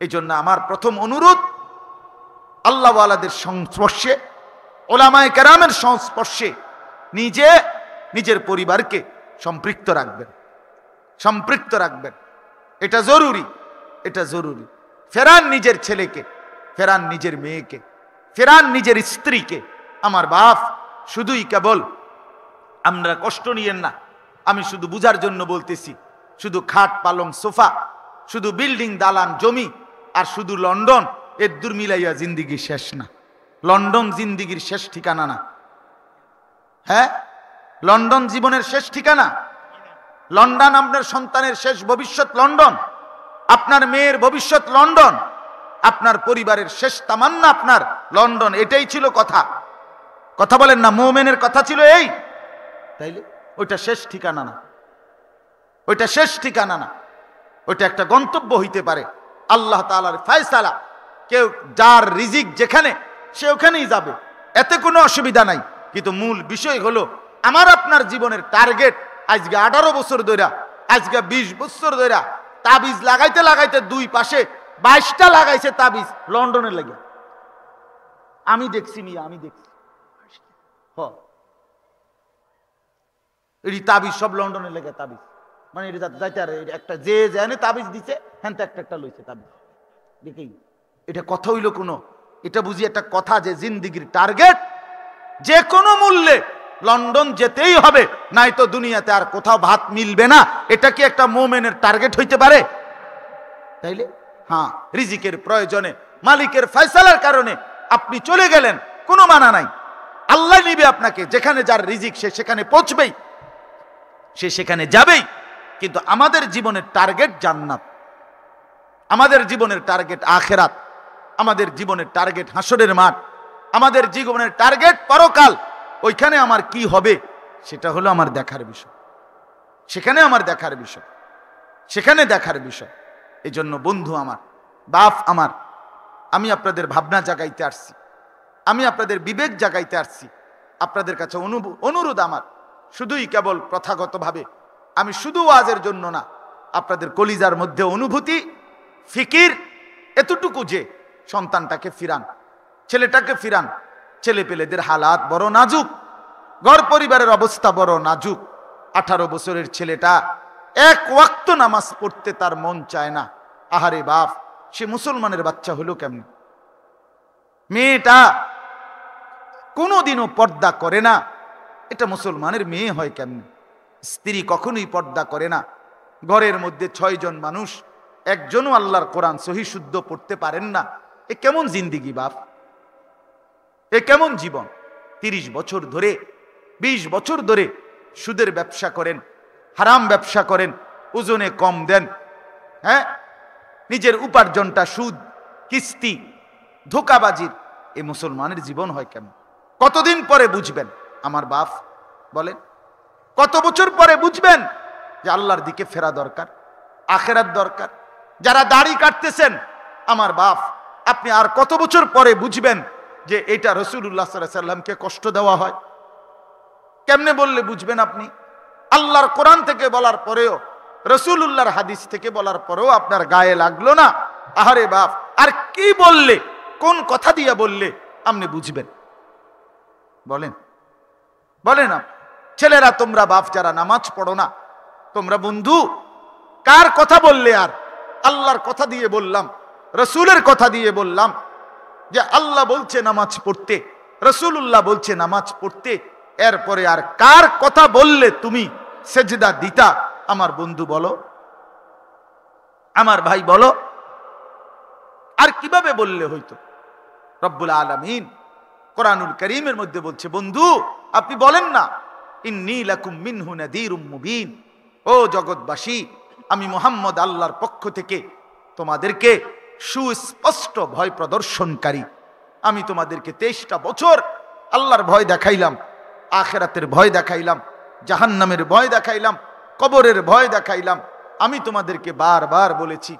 এই জন্য আমার প্রথম অনুরোধ, আল্লাহওয়ালাদের সংস্পর্শে, ওলামায়ে কেরামের সংস্পর্শে নিজের পরিবারকে সম্পৃক্ত রাখবেন, সম্পৃক্ত রাখবেন। এটা জরুরি, এটা জরুরি। ফেরান নিজের ছেলেকে, ফেরান নিজের মেয়েকে, ফেরান নিজের স্ত্রীকে। আমার বাপ, শুধুই কেবল আমরা কষ্ট নিয়েন না, আমি শুধু বুঝার জন্য বলতেছি। শুধু খাট পালং সোফা, শুধু বিল্ডিং দালান জমি, আর শুধু লন্ডন, এর দূর মিলাইয়া জিন্দিগি শেষ না। লন্ডন জিন্দিগির শেষ ঠিকানা না। হ্যাঁ, লন্ডন জীবনের শেষ ঠিকানা। লন্ডন আপনার সন্তানের শেষ ভবিষ্যৎ, লন্ডন আপনার মেয়ের ভবিষ্যৎ, লন্ডন আপনার পরিবারের শেষ তামান্না, আপনার লন্ডন। এটাই ছিল কথা। কথা বলেন না, মুমিনের কথা ছিল এই, তাইলে ওইটা শেষ ঠিকানা না, ওইটা শেষ ঠিকানা না, ওইটা একটা গন্তব্য হইতে পারে। আল্লাহ তাআলার ফয়সালা, কেউ যার রিজিক যেখানে সে ওখানেই যাবে, এতে কোনো অসুবিধা নাই। কিন্তু মূল বিষয় হলো আমার আপনার জীবনের টার্গেট। আজকে 18 বছর ধরে, আজকে 20 বছর ধরে তাবিজ লাগাইতে লাগাইতে দুই পাশে 22টা লাগাইছে তাবিজ লন্ডনের লাগে। আমি দেখছি মিয়া, আমি দেখছি এই তাবিজ সব লন্ডনের লেগে তাবিজ, মানে এটা যাইতে আর একটা যে জানে তাবিজ দিছে হ্যাঁ একটা একটা লইছে তাবিজ দেখেই। এটা কথা হইল কোনো, এটা বুঝি একটা কথা যে জিন্দিগির টার্গেট যে কোনো মূল্যে লন্ডন যেতেই হবে, নাই তো দুনিয়াতে আর কোথাও ভাত মিলবে না। এটা কি একটা মুমিনের টার্গেট হইতে পারে? তাইলে হ্যাঁ, রিজিকের প্রয়োজনে মালিকের ফয়সালার কারণে আপনি চলে গেলেন, কোনো মানা নাই। আল্লাহ নিবে আপনাকে, যেখানে যার রিজিক সে সেখানে পৌঁছবেই, সে সেখানে যাবেই। কিন্তু আমাদের জীবনের টার্গেট জান্নাত, আমাদের জীবনের টার্গেট আখিরাত, আমাদের জীবনের টার্গেট হাসরের মাঠ, আমাদের জীবনের টার্গেট পরকাল। ওইখানে আমার কি হবে সেটা হলো আমার দেখার বিষয়, সেখানে আমার দেখার বিষয়, সেখানে দেখার বিষয়। এই জন্য বন্ধু আমার, বাপ আমার, আমি আপনাদের ভাবনা জাগাইতে আসছি, আমি আপনাদের বিবেক জাগাইতে আসছি। আপনাদের কাছে অনুরোধ আমার, শুধুই কেবল প্রথাগতভাবে, আমি শুধু ওয়াজের জন্য না, আপনাদের কলিজার মধ্যে অনুভূতি ফিকির এতটুকু যে সন্তানটাকে ফিরান, ছেলেটাকে ফিরান। ছেলে পেলেদের হালাত বড় নাজুক, ঘর পরিবারের অবস্থা বড় নাজুক। 18 বছরের ছেলেটা এক ওয়াক্ত নামাজ পড়তে তার মন চায় না। আহারে বাপ, সে মুসলমানের বাচ্চা হলো কেমন? মেয়েটা কোনোদিনও পর্দা করে না, এটা মুসলমানের মেয়ে হয় কেমন? স্ত্রী কখনোই পর্দা করে না। ঘরের মধ্যে 6 জন মানুষ, একজনও আল্লাহর কোরআন সহি শুদ্ধ পড়তে পারেন না। এ কেমন জিন্দিগি বাপ? এ কেমন জীবন? 30 বছর ধরে, 20 বছর ধরে সুদের ব্যবসা করেন, হারাম ব্যবসা করেন, ওজনে কম দেন, হ্যাঁ, নিজের উপার্জনটা সুদ, কিস্তি, ধোকাবাজির। এ মুসলমানের জীবন হয় কেমন? কতদিন পরে বুঝবেন আমার বাপ? বলেন, কত বছর পরে বুঝবেন যে আল্লাহর দিকে ফেরা দরকার, আখেরাত দরকার? যারা দাড়ি কাটতেছেন আমার বাপ, আপনি আর কত বছর পরে বুঝবেন যে এটা রাসূলুল্লাহ সাল্লাল্লাহু আলাইহি সাল্লামকে কষ্ট দেওয়া হয়? কেমনে বললে বুঝবেন আপনি? আল্লাহর কোরআন থেকে বলার পরেও, রাসূলুল্লাহর হাদিস থেকে বলার পরেও আপনার গায়ে লাগলো না। আহারে বাপ, আর কি বললে, কোন কথা দিয়া বললে আপনি বুঝবেন? বলেন, বলেন। ছেলেরা তোমরা বাপ যারা নামাজ পড়ো না, তোমরা বন্ধু কার কথা বললে? আর আল্লাহর কথা দিয়ে বললাম, রাসূলের কথা দিয়ে বললাম যে আল্লাহ বলছে নামাজ পড়তে, রাসূলুল্লাহ বলছে নামাজ পড়তে। এরপরে আর কার কথা বললে তুমি সেজদা দিতা? আমার বন্ধু বলো, আমার ভাই বলো, আর কিভাবে বললে হইতো? রব্বুল আলামিন কোরআনুল কারীমের মধ্যে বলছে, বন্ধু আপনি বলেন না, ইন্নী লাকুম মিনহু নাযীরুম মুবিন, ও জগৎবাসী, আমি মুহাম্মদ আল্লাহর পক্ষ থেকে তোমাদেরকে সুস্পষ্ট ভয় প্রদর্শনকারী। আমি তোমাদেরকে 23টা বছর আল্লাহর ভয় দেখাইলাম, আখিরাতের ভয় দেখাইলাম, জাহান্নামের ভয় দেখাইলাম, কবরের ভয় দেখাইলাম। আমি তোমাদেরকে বারবার বলেছি,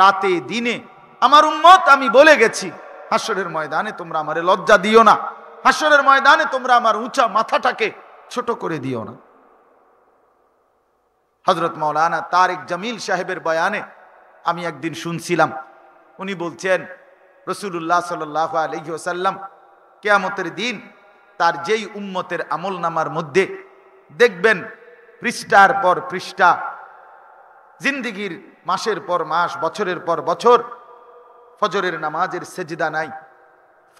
রাতে দিনে আমার উম্মত আমি বলে গেছি, হাসরের ময়দানে তোমরা আমারে লজ্জা দিও না, হাসরের ময়দানে তোমরা আমার উঁচা মাথাটাকে ছোট করে দিও না। হযরত মাওলানা তারেক জামিল সাহেবের বয়ানে আমি একদিন শুনছিলাম, উনি বলছেন রাসূলুল্লাহ সাল্লাল্লাহু আলাইহি ওয়াসাল্লাম কিয়ামতের দিন তার যেই উম্মতের আমলনামার মধ্যে দেখবেন পৃষ্ঠার পর পৃষ্ঠা, জিন্দিগির মাসের পর মাস, বছরের পর বছর ফজরের নামাজের সেজদা নাই,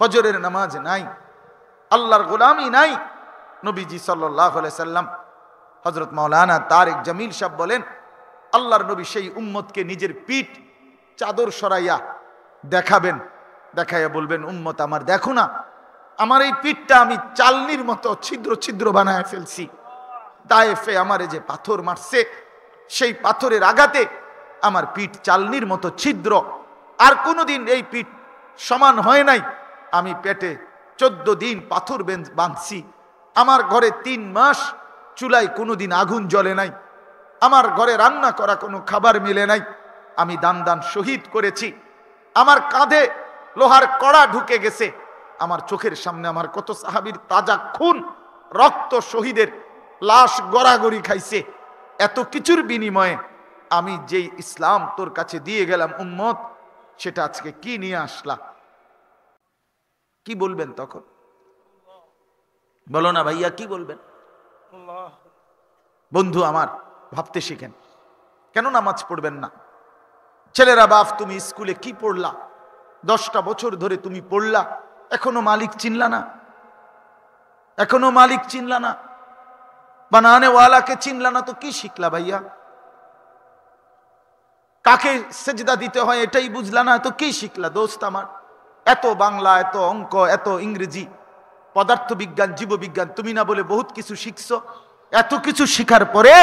ফজরের নামাজ নাই, আল্লাহর গোলামি নাই। নবীজি সাল্লাল্লাহু আলাইহি সাল্লাম, হযরত মাওলানা তারেক জামিল সাহেব বলেন, আল্লাহর নবী সেই উম্মতকে নিজের পিঠ চাদর সরাইয়া দেখাবেন, দেখাইয়া বলবেন, উম্মত আমার দেখো না, আমার এই পিঠটা আমি চালনির মতো ছিদ্র ছিদ্র বানায় ফেলছি। তায়েফে আমারে যে পাথর মারছে, সেই পাথরের আঘাতে আমার পিঠ চালনির মতো ছিদ্র। আর কোনোদিন এই পিঠ সমান হয় নাই। আমি পেটে 14 দিন পাথর বাঁধছি, আমার ঘরে 3 মাস চুলায় কোনোদিন আগুন জ্বলে নাই, আমার ঘরে রান্না করা কোনো খাবার মিলে নাই, আমি দান দান শহীদ করেছি, আমার কাঁধে লোহার কড়া ঢুকে গেছে, আমার চোখের সামনে আমার কত সাহাবীর তাজা খুন, রক্ত, শহীদের লাশ গড়াগড়ি খাইছে, এত কিছুর বিনিময়ে আমি যেই ইসলাম তোর কাছে দিয়ে গেলাম উম্মত, সেটা আজকে কি নিয়ে আসলা? কি বলবেন তখন? বলো না ভাইয়া, কি বলবেন? বন্ধু আমার, ভাবতে শিখেন। কেন নামাজ পড়বেন না? ছেলেরা, বাপ, তুমি স্কুলে কি পড়লা? 10টা বছর ধরে তুমি পড়লা, এখনো মালিক চিনলা না? এখনো মালিক চিনলা না? বানানে ওয়ালাকে চিনলা না? তো কি শিখলা ভাইয়া? কাকে সেজদা দিতে হয় এটাই বুঝলা না, তো কি শিখলা দোস্ত আমার? এত বাংলা, এত অঙ্ক, এত ইংরেজি, পদার্থবিজ্ঞান, জীববিজ্ঞান, তুমি না বলে বহুত কিছু শিখছো। এত কিছু শিখার পরে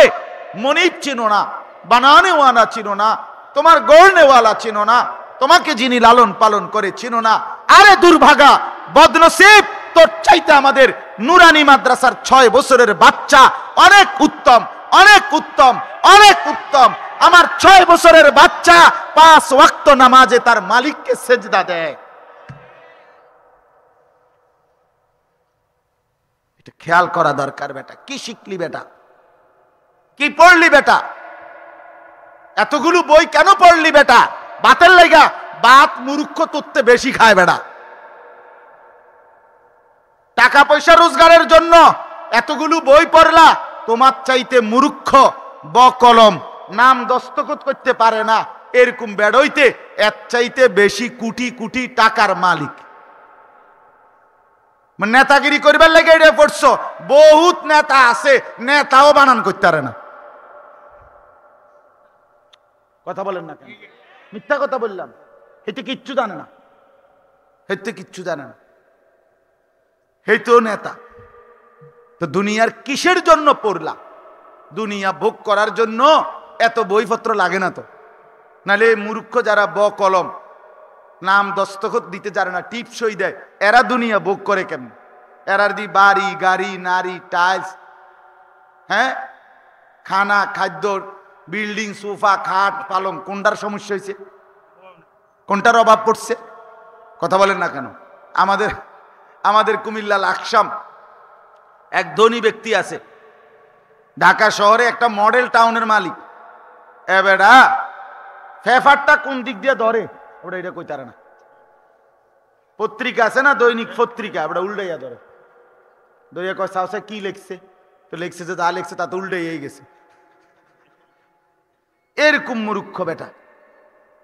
মনিব চিনো না, বানানে ওয়ালা চিনো না, তোমার গড়নেওয়ালা চিনো না, তোমাকে যিনি লালন পালন করে চিনো না। আরে দুর্ভাগা, বদনসিব, তোর চাইতে আমাদের নুরানি মাদ্রাসার 6 বছরের বাচ্চা অনেক উত্তম, অনেক উত্তম, অনেক উত্তম। আমার 6 বছরের বাচ্চা 5 ওয়াক্ত নামাজে তার মালিককে সেজদা দেয়। এটা খেয়াল করা দরকার। বেটা, কি শিখলি? বেটা, কি পড়লি? বেটা, এতগুলো বই কেন পড়লি? বেটা, বাতের লাগা? বাত মূর্খ তত্ত্বে বেশি খায়। বেটা, টাকা পয়সা রোজগারের জন্য এতগুলো বই পড়লা, তোমার চাইতে মূর্খ, বকলম, নাম দস্তখত করতে পারে না, এরকম বেড়ইতে এর চাইতে বেশি কোটি কোটি টাকার মালিক। নেতাগিরি করবার লাগে এটা পড়ছো। বহুত নেতা আছে, নেতাও বানান করতে পারে না। কথা বলেন না কেন? মিথ্যা কথা বললাম? এতে কিচ্ছু জানে না, এতে কিচ্ছু জানে না, এই তো নেতা। তো দুনিয়ার কিসের জন্য পড়লা? দুনিয়া ভোগ করার জন্য। এত বইপত্র লাগে না তো। নালে মূর্খ যারা কলম, নাম দস্তখত দিতে জানে না, টিপসই দেয়, এরা দুনিয়া ভোগ করে কেন? এরার দি বাড়ি, গাড়ি, নারী, টাইলস, হ্যাঁ, খানা, খাদ্য, বিল্ডিং, সোফা, খাট, পালং, কোনটার সমস্যা হয়েছে? কোনটার অভাব পড়ছে? কথা বলেন না কেন? আমাদের কুমিল্লা লাকসাম এক ধনী ব্যক্তি আছে, ঢাকা শহরে একটা মডেল টাউনের মালিক। এবেটা ফেফারটা কোন দিক দিয়ে ধরে ওটা এটা কই তারা না। পত্রিকা আছে না, দৈনিক পত্রিকা, ওটা উল্টাইয়া ধরে, দইয়া কয় সাহসে কি লিখছে, তো লিখছে যে যা লিখছে তা তো উল্টাই গেছে। এরকম মূর্খ বেটা।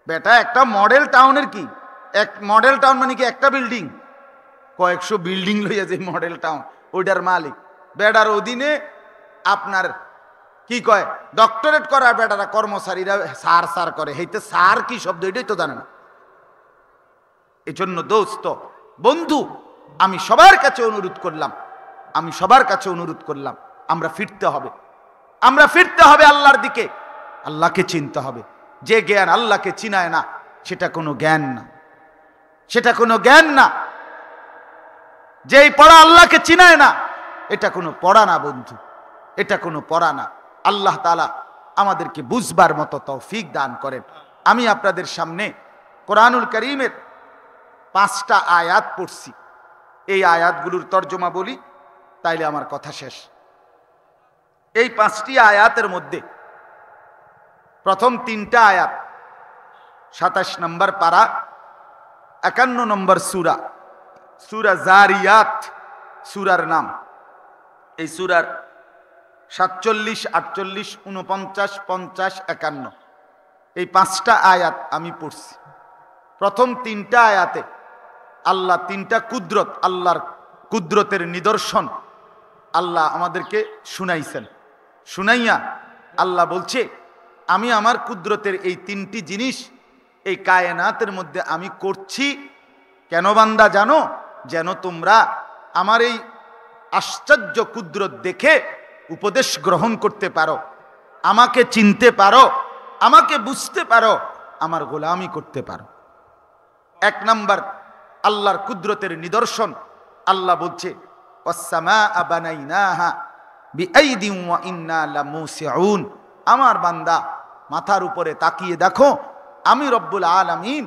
বেটা, একটা মডেল টাউনের কি, এক মডেল টাউন মানে কি একটা বিল্ডিং? কয়েকশো বিল্ডিং লইয়া যে মডেল টাউন, ওইটার মালিক। বেটার অধীনে আপনার কি কয়, ডক্টরেট করার বেটারা কর্মচারীরা সার সার করে, হেইতে সার কি শব্দ এটাই তো জানে না। এই জন্য দোস্ত, বন্ধু, আমি সবার কাছে অনুরোধ করলাম, আমরা ফিরতে হবে, আল্লাহর দিকে, আল্লাহকে চিনতে হবে। যে জ্ঞান আল্লাহকে চিনায় না, সেটা কোনো জ্ঞান না, যেই পড়া আল্লাহকে চিনায় না, এটা কোনো পড়া না বন্ধু, এটা কোনো পড়া না। আল্লাহ তাআলা আমাদেরকে বুঝবার মতো তৌফিক দান করেন। আমি আপনাদের সামনে কোরআনুল কারীমের 5টা আয়াত পড়ছি, এই আয়াতগুলোর তর্জমা বলি, তাইলে আমার কথা শেষ। এই 5টি আয়াতের মধ্যে প্রথম 3টা আয়াত 27 নম্বর পারা, 51 নম্বর সূরা জারিয়াত সূরার নাম। এই সূরার 47, 48, 49, 50, 51 এই 5টা আয়াত আমি পড়ছি। প্রথম 3টা আয়াতে আল্লাহ 3টা কুদরত, আল্লাহর কুদরতের নিদর্শন আল্লাহ আমাদেরকে শুনাইছেন। শুনাইয়া আল্লাহ বলছে, আমি আমার কুদরতের এই 3টি জিনিস এই কায়নাতের মধ্যে আমি করছি কেন বান্দা জানো? যেন তোমরা আমার এই আশ্চর্য কুদরত দেখে উপদেশ গ্রহণ করতে পারো, আমাকে চিনতে পারো, আমাকে বুঝতে পারো, আমার গোলামি করতে পারো। 1 নাম্বার আল্লাহর কুদরতের নিদর্শন, আল্লাহ বলছে ওয়াস-সামাআ বানাইনাহা বিআইদিন ওয়া ইন্না লামুসিউন। আমার বান্দা মাথার উপরে তাকিয়ে দেখো, আমি রব্বুল আলামিন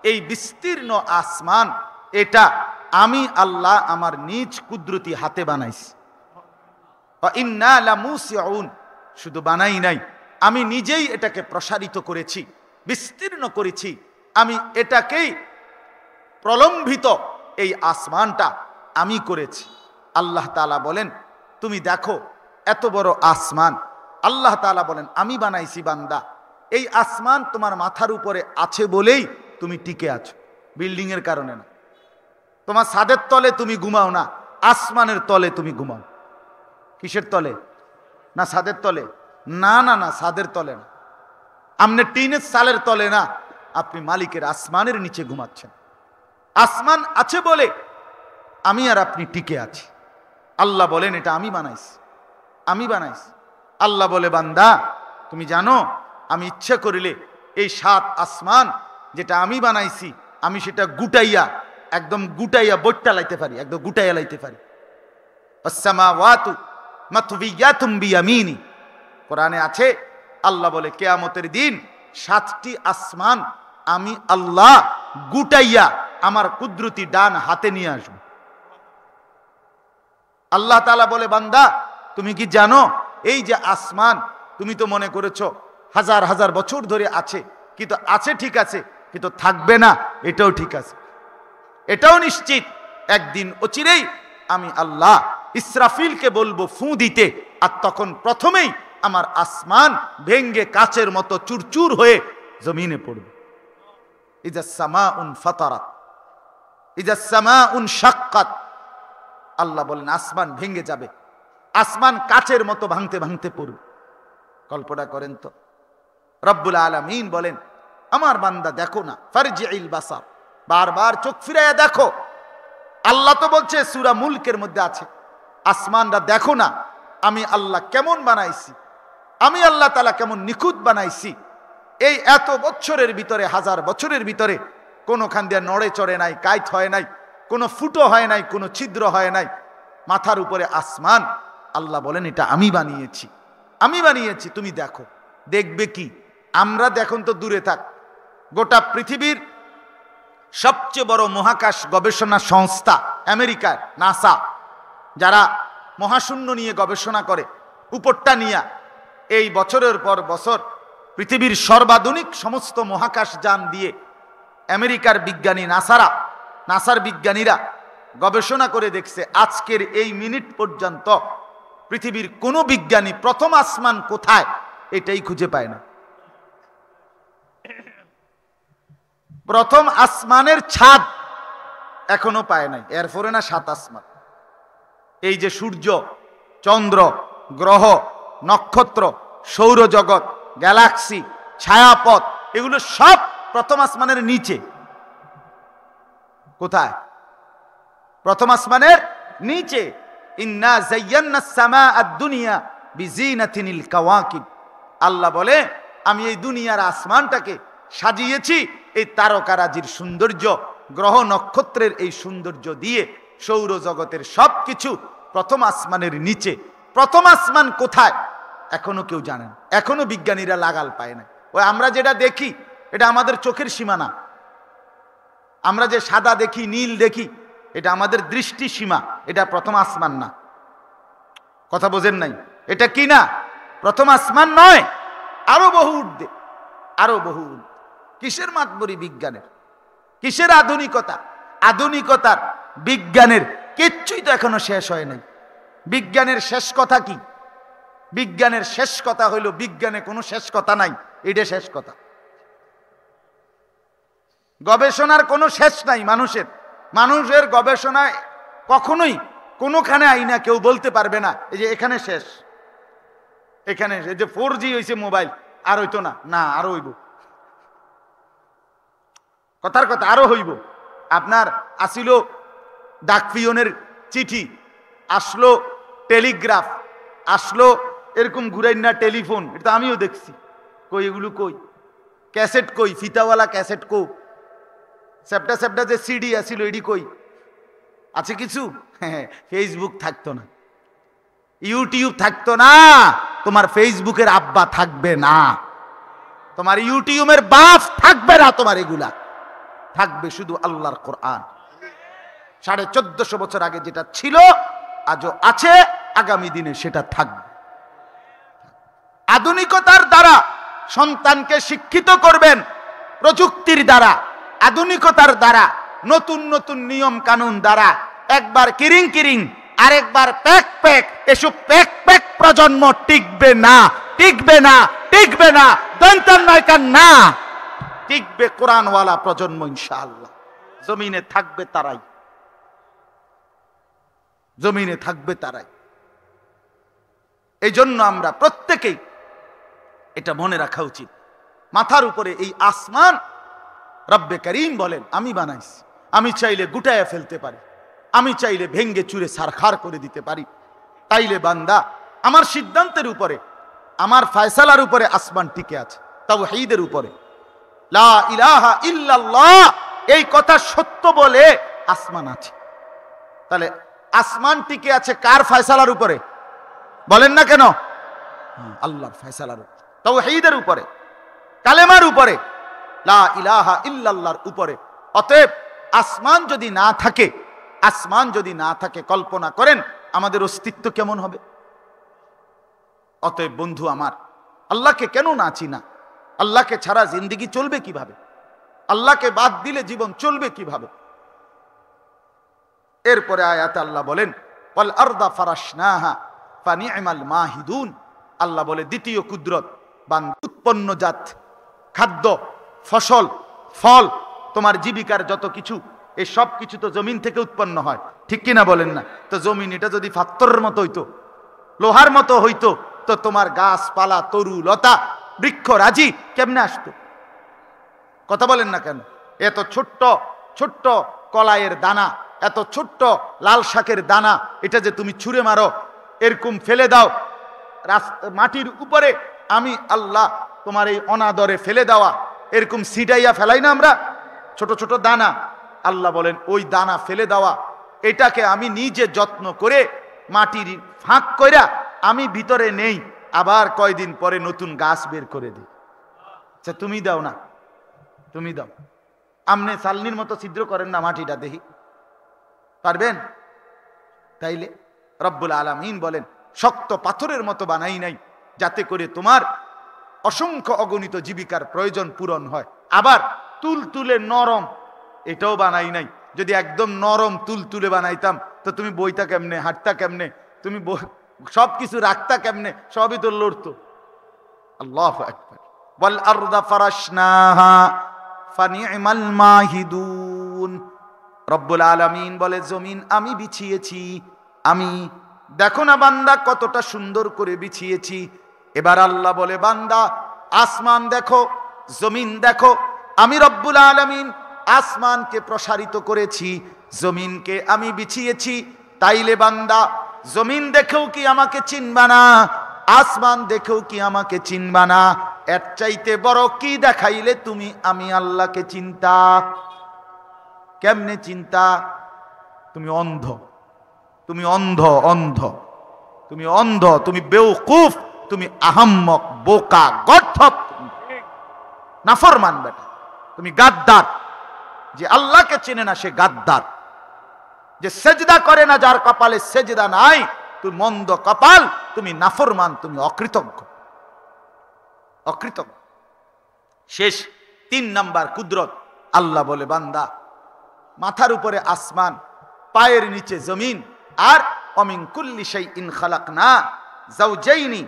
এই বিস্তীর্ণ আসমান, এটা আমি আল্লাহ আমার নিজ কুদরতি হাতে বানাইছি। ওয়া ইন্না লামুসিউন, শুধু বানাই নাই, আমি নিজেই এটাকে প্রসারিত করেছি, বিস্তীর্ণ করেছি। আমি এটাকেই প্রলম্বিত, এই আসমানটা আমি করেছি। আল্লাহ তাআলা বলেন তুমি দেখো এত বড় আসমান, আল্লাহ তাআলা বলেন আমি বানাইছি বান্দা। এই আসমান তোমার মাথার উপরে আছে বলেই তুমি টিকে আছো, বিল্ডিং এর কারণে না। তোমার ছাদের তলে তুমি ঘুমাও না, আসমানের তলে তুমি ঘুমাও। কিসের তলে? না ছাদের তলে? না না না, ছাদের তলে না, আপনি টিনের চালের তলে না, আপনি মালিকের আসমানের নিচে ঘুমাচ্ছেন। আসমান আছে বলে আমি আর আপনি টিকে আছি। আল্লাহ বলেন এটা আমি বানাইছি, আমি বানাইছি। আল্লাহ বলে বান্দা তুমি জানো আমি ইচ্ছা করিলে এই 7 আসমান যেটা আমি বানাইছি, আমি সেটা গুটাইয়া, একদম গুটাইয়া বইটা লাইতে পারি, একদম গুটাইয়া লাইতে পারি। আস-সামাওয়াতু মাতউইয়াতুম বিয়ামিনি, কোরআনে আছে। আল্লাহ বলে কিয়ামতের দিন 7টি আসমান আমি আল্লাহ গুটাইয়া আমার কুদরতি ডান হাতে নিয়ে আসব। আল্লাহ তাআলা বলে বান্দা তুমি কি জানো এই যে আসমান, তুমি তো মনে করেছো হাজার হাজার বছর ধরে আছে, কিন্তু আছে ঠিক আছে, কিন্তু থাকবে না এটাও ঠিক আছে। এটাও নিশ্চিত একদিন অচিরেই আমি আল্লাহ ইসরাফিলকে বলবো ফু দিতে, আর তখন প্রথমেই আমার আসমান ভেঙ্গে কাচের মতো চুরচুর হয়ে জমিনে পড়বে। ইজা সামাউন ফাতারাত, ইজা সামাউন শাক্কাত। আল্লাহ বলেন আসমান ভেঙ্গে যাবে, আসমান কাচের মতো ভাঙতে ভাঙতে পড়বে। কল্পনা করেন তো। রব্বুল আলামিন বলেন আমার বান্দা দেখো না, ফারজিইল বাসার, বারবার চোখ ফিরাইয়া দেখো। আল্লাহ তো বলছে সূরা মুলকের মধ্যে আছে, আসমানটা দেখো না আমি আল্লাহ কেমন বানাইছি, আমি আল্লাহ তাআলা কেমন নিখুঁত বানাইছি। এই এত বছরের ভিতরে, হাজার বছরের ভিতরে কোনোখান দিয়ে নড়ে চড়ে নাই, কাইত হয় নাই, কোনো ফুটো হয় নাই, কোনো ছিদ্র হয় নাই। মাথার উপরে আসমান, আল্লাহ বলেন এটা আমি বানিয়েছি, আমি বানিয়েছি, তুমি দেখো। দেখবে কি? আমরা দেখুন তো দূরে থাক, গোটা পৃথিবীর সবচেয়ে বড় মহাকাশ গবেষণা সংস্থা আমেরিকার নাসা, যারা মহাশূন্য নিয়ে গবেষণা করে, উপরটা নিয়ে এই বছরের পর বছর পৃথিবীর সর্বাধুনিক সমস্ত মহাকাশ যান দিয়ে আমেরিকার বিজ্ঞানী নাসার বিজ্ঞানীরা গবেষণা করে দেখছে আজকের এই মিনিট পর্যন্ত পৃথিবীর কোনো বিজ্ঞানী প্রথম আসমান কোথায় এটাই খুঁজে পায় না। প্রথম আসমানের ছাদ এখনো পায় নাই, এরপরে না 7 আসমান। এই যে সূর্য, চন্দ্র, গ্রহ, নক্ষত্র, সৌরজগৎ, গ্যালাক্সি, ছায়াপথ, এগুলো সব প্রথম আসমানের নিচে। কোথায়? প্রথম আসমানের নিচে। ইন্না যায়্যানাস সামাআদ দুনিয়া বিজিনাতিনিল কাওয়াকিব। আল্লাহ বলে আমি এই দুনিয়ার আসমানটাকে সাজিয়েছি এই তারকারাজির সৌন্দর্য, গ্রহ নক্ষত্রের এই সৌন্দর্য দিয়ে। সৌরজগতের সবকিছু প্রথম আসমানের নিচে। প্রথম আসমান কোথায় এখনো কেউ জানেন, এখনো বিজ্ঞানীরা লাগাল পায় না। ওই আমরা যেটা দেখি এটা আমাদের চোখের সীমানা, আমরা যে সাদা দেখি, নীল দেখি, এটা আমাদের দৃষ্টি সীমা, এটা প্রথম আসমান না। কথা বোঝেন নাই? এটা কি না? প্রথম আসমান নয়, আরো বহু ঊর্ধ্বে, আরো বহু ঊর্ধ্বে। কিসের মাতবরি বিজ্ঞানের, কিসের আধুনিকতা? আধুনিকতার, বিজ্ঞানের কিচ্ছুই তো এখনো শেষ হয় নাই। বিজ্ঞানের শেষ কথা কি? বিজ্ঞানের শেষ কথা হইল বিজ্ঞানে কোনো শেষ কথা নাই, এটা শেষ কথা। গবেষণার কোনো শেষ নাই মানুষের গবেষণায় কখনোই কোনোখানে আইনা কেউ বলতে পারবে না এই যে এখানে শেষ, এখানে এই যে 4G হয়েছে মোবাইল, আর হইতো না, না আরো হইব, কথার কথা আরো হইব। আপনার আসিল ডাকপিয়নের চিঠি, আসলো টেলিগ্রাফ, আসলো এরকম ঘুরাইনা টেলিফোন, এটা আমিও দেখছি। কই এগুলো কই? ক্যাসেট কই? ফিতাওয়ালা ক্যাসেট কো? সেপটা যে সিডি আসিল এডি কই? আছে কিছু? হ্যাঁ, ফেসবুক থাকতো না, ইউটিউব থাকতো না, তোমার ফেসবুকের আব্বা থাকবে না, তোমার ইউটিউবের বাপ থাকবে না, তোমার এগুলা থাকবে শুধু আল্লাহর কোরআন। 1450 বছর আগে যেটা ছিল আজও আছে, আগামী দিনে সেটা থাকবে। আধুনিকতার দ্বারা সন্তানকে শিক্ষিত করবেন, প্রযুক্তির দ্বারা, আধুনিকতার দ্বারা, নতুন নতুন নিয়ম কানুন দ্বারা। একবার কিরিং কিরিং, আরেকবার প্যাক প্যাক, এসব প্যাক প্যাক প্রজন্ম টিকবে না, টিকবে না, টিকবে না, দন্তান নয়কান না, টিকবে কোরআনওয়ালা প্রজন্ম ইনশাআল্লাহ। জমিনে থাকবে তারাই, জমিনে থাকবে তারাই। এই জন্য আমরা প্রত্যেকেই এটা মনে রাখা উচিত। মাথার উপরে এই আসমান রব্বে করিম বলেন আমি বানাইছি, আমি চাইলে গুটায়া ফেলতে পারি, আমি চাইলে ভেঙ্গে চুরে সারখার করে দিতে পারি। তাইলে বান্দা আমার সিদ্ধান্তের উপরে, আমার ফয়সালার উপরে আসমান টিকে আছে, তাওহীদের উপরে। লা ইলাহা ইল্লাল্লাহ এই কথা সত্য বলে আসমান আছে। তাহলে আসমান টিকে আছে কার ফয়সালার উপরে বলেন না কেন? আল্লাহর ফয়সালার উপরে, তাওহীদের উপরে, কালেমার উপরে, লা ইলাহা ইল্লাল্লাহর উপরে। অতএব আসমান যদি না থাকে, আসমান যদি না থাকে, কল্পনা করেন আমাদের অস্তিত্ব কেমন হবে। অতএব বন্ধু আমার, আল্লাহকে কেন না চিনা? আল্লাহকে ছাড়া জিন্দেগি চলবে কিভাবে? আল্লাহকে বাদ দিলে জীবন চলবে কিভাবে? এরপরে আয়াতে আল্লাহ বলেন ওয়াল আরদা ফারাশনাহা ফানি'মাল মাহিদুন। আল্লাহ বলে দ্বিতীয় কুদরত, উৎপন্ন জাত, খাদ্য, ফসল, ফল, তোমার জীবিকার যত কিছু, এই সব কিছু তো জমিন থেকে উৎপন্ন হয়, ঠিক কিনা বলেন না? তো জমিন এটা যদি পাথরের মতো হইতো, লোহার মতো হইতো, তো তোমার গাছপালা, তরু লতা, বৃক্ষ রাজি কেমনে আসতো? কথা বলেন না কেন? এত ছোট্ট ছোট্ট কলাইয়ের দানা, এত ছোট্ট লাল শাকের দানা, এটা যে তুমি ছুঁড়ে মারো, এরকম ফেলে দাও মাটির উপরে, আমি আল্লাহ তোমার এই অনাদরে ফেলে দেওয়া, এরকম সিটাইয়া ফেলাই না আমরা ছোট ছোট দানা। আল্লাহ বলেন ওই দানা ফেলে দেওয়া, এটাকে আমি নিজে যত্ন করে মাটির ফাঁক কইরা আমি ভিতরে নেই, আবার কয়দিন পরে নতুন গাছ বের করে দিই। আচ্ছা তুমি দাও না, তুমি দাও। আমনে চালনির মতো ছিদ্র করেন না মাটিটা, দেখি পারবেন? তাইলে রব্বুল আলামিন বলেন শক্ত পাথরের মতো বানাই নাই যাতে করে তোমার অসংখ্য অগণিত জীবিকার প্রয়োজন পূরণ হয়। আবার তুলতুলে নরম এটাও বানাই নাই। যদি একদম নরম তুলতুলে বানাইতাম তো তুমি বইতা কেমনে, হাঁটতা কেমনে, তুমি সবকিছু রাখতা কেমনে, সবই তো লড়তো। আল্লাহু আকবার। ওয়াল আরদা ফারাশনাহা ফানি'মাল মাহিদুন। রব্বুল আলামিন বলে জমিন আমি বিছিয়েছি, আমি দেখো না বান্দা কতটা সুন্দর করে বিছিয়েছি। এবার আল্লাহ বলে বান্দা আসমান দেখো, জমিন দেখো, আমি রব্বুল আলামিন আসমানকে প্রসারিত করেছি, জমিনকে আমি বিছিয়েছি। তাইলে বান্দা জমিন দেখেও কি আমাকে চিনবা না? আসমান দেখেও কি আমাকে চিনবা না? এর চাইতে বড় কি দেখাইলে তুমি আমি আল্লাহকে চিন্তা? কেমনে চিন্তা? তুমি অন্ধ, তুমি অন্ধ, অন্ধ, তুমি অন্ধ, তুমি বেওকুফ, তুমি আহাম্মক, বোকা, গর্ধব, নাফরমান বেটা, তুমি গাদ্দার। যে আল্লাহকে চেনে না সে গাদ্দার, যে সেজদা করে না, যার কপালে সেজদা নাই, তুমি মন্দ কপাল, তুমি নাফরমান, তুমি অকৃতজ্ঞ, অকৃতজ্ঞ। শেষ 3 নাম্বার কুদরত। আল্লাহ বলে বান্দা মাথার উপরে আসমান, পায়ের নিচে জমিন, আর অমিন কুল্লি শাইইন খালাকনা যাওজাইনি।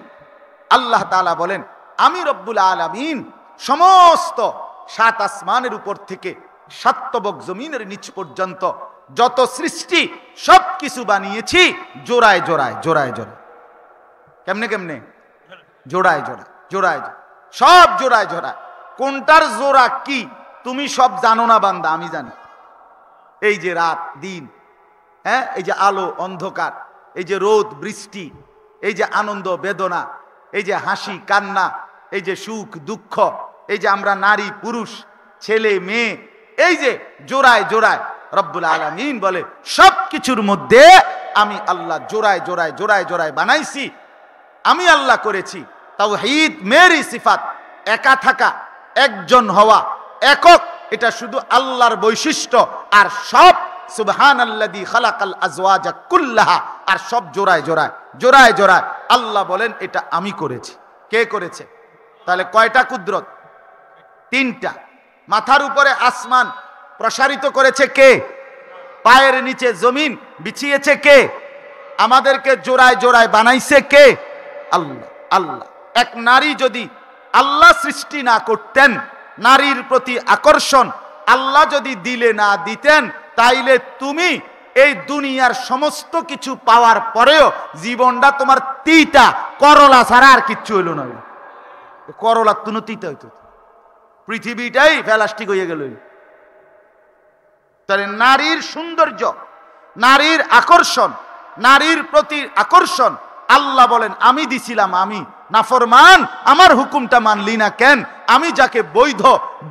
আল্লাহ তাআলা বলেন আমি রব্বুল আলামিন সমস্ত 7 আসমানের উপর থেকে 7 তবক জমিনের নিচ পর্যন্ত যত সৃষ্টি সব কিছু বানিয়েছি জোড়ায় জোড়ায়, জোড়ায় জোড়ায়। কেমনে কেমনে? জোড়ায় জোড়ায়, জোড়ায় জোড়ায়, সব জোড়ায় জোড়ায়। কোনটার জোড়া কি তুমি সব জানো না বান্দা, আমি জানি। এই যে রাত দিন, হ্যাঁ, এই যে আলো অন্ধকার, এই যে রোদ বৃষ্টি, এই যে আনন্দ বেদনা, এই যে হাসি কান্না, এই যে সুখ দুঃখ, এই যে আমরা নারী পুরুষ, ছেলে মেয়ে, এই যে জোড়ায় জোড়ায় রব্বুল আলামিন বলে সব কিছুর মধ্যে আমি আল্লাহ জোড়ায় জোড়ায় জোড়ায় জোড়ায় বানাইছি, আমি আল্লাহ করেছি। তাওহীদ মেরি সিফাত, একা থাকা, একজন হওয়া, একক, এটা শুধু আল্লাহর বৈশিষ্ট্য। আর সব সুবহানাল্লাযী খালাকাল আজওয়াজা কুল্লাহা, আর সব জোড়ায় জোড়ায় জোড়ায় জোড়ায় আল্লাহ বলেন এটা আমি করেছি। কে করেছে? তাহলে কয়টা কুদরত? তিনটা। মাথার উপরে আসমান প্রসারিত করেছে কে? পায়ের নিচে জমিন বিছিয়েছে কে? আমাদেরকে জোড়ায় জোড়ায় বানাইছে কে? আল্লাহ। আল্লাহ। এক নারী যদি আল্লাহ সৃষ্টি না করতেন, নারীর প্রতি আকর্ষণ আল্লাহ যদি দিলে না দিতেন, তাইলে তুমি এই দুনিয়ার সমস্ত কিছু পাওয়ার পরেও জীবনটা তোমার তিতা, করলা ছাড়া আর কিচ্ছু হইল না। করলা তুনো তিতা হইতো, পৃথিবীটাই প্লাস্টিক হয়ে গেল। তাহলে নারীর সৌন্দর্য, নারীর আকর্ষণ, নারীর প্রতি আকর্ষণ আল্লাহ বলেন আমি দিছিলাম। আমি নাফরমান, আমার হুকুমটা মানলি না কেন? আমি যাকে বৈধ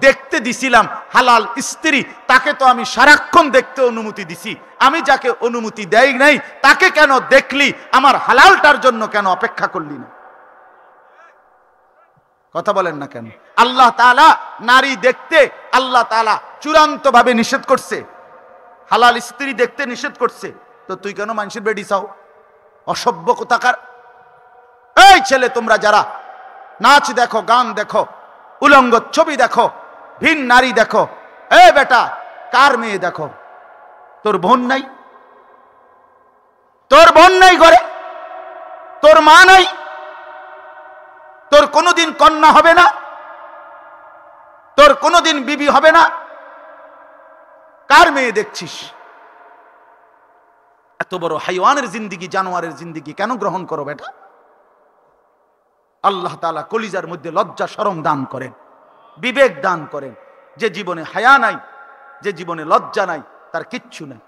দেখতে দিছিলাম হালাল স্ত্রী, তাকে তো আমি সারাক্ষণ দেখতে অনুমতি দিছি। আমি যাকে অনুমতি দেই নাই তাকে কেন দেখলি? আমার হালালটার জন্য কেন অপেক্ষা করলি না? কথা বলেন না কেন? আল্লাহ তাআলা নারী দেখতে আল্লাহ তাআলা চূড়ান্ত ভাবে নিষেধ করছে, হালাল স্ত্রী দেখতে নিষেধ করছে। তো তুই কেন মানুষের বেডি চাও? অসভ্য কোথাকার। এই ছেলে, তোমরা যারা নাচ দেখো, গান দেখো, উলঙ্গ ছবি দেখো, ভিন নারী দেখো, এ বেটা কার মেয়ে দেখো? তোর বোন নাই? তোর বোন নাই ঘরে? তোর মা নাই? তোর কোনোদিন কন্যা হবে না? তোর কোনোদিন বিবি হবে না? কার মেয়ে দেখছিস? এত বড় হাইওয়ানের জিন্দিগি, জানোয়ারের জিন্দিগি কেন গ্রহণ করো বেটা? আল্লাহ তাআলা কলিজার মধ্যে লজ্জা শরম দান করেন, বিবেক দান করেন। যে জীবনে হায়া নাই, যে জীবনে লজ্জা নাই, তার কিচ্ছু নাই,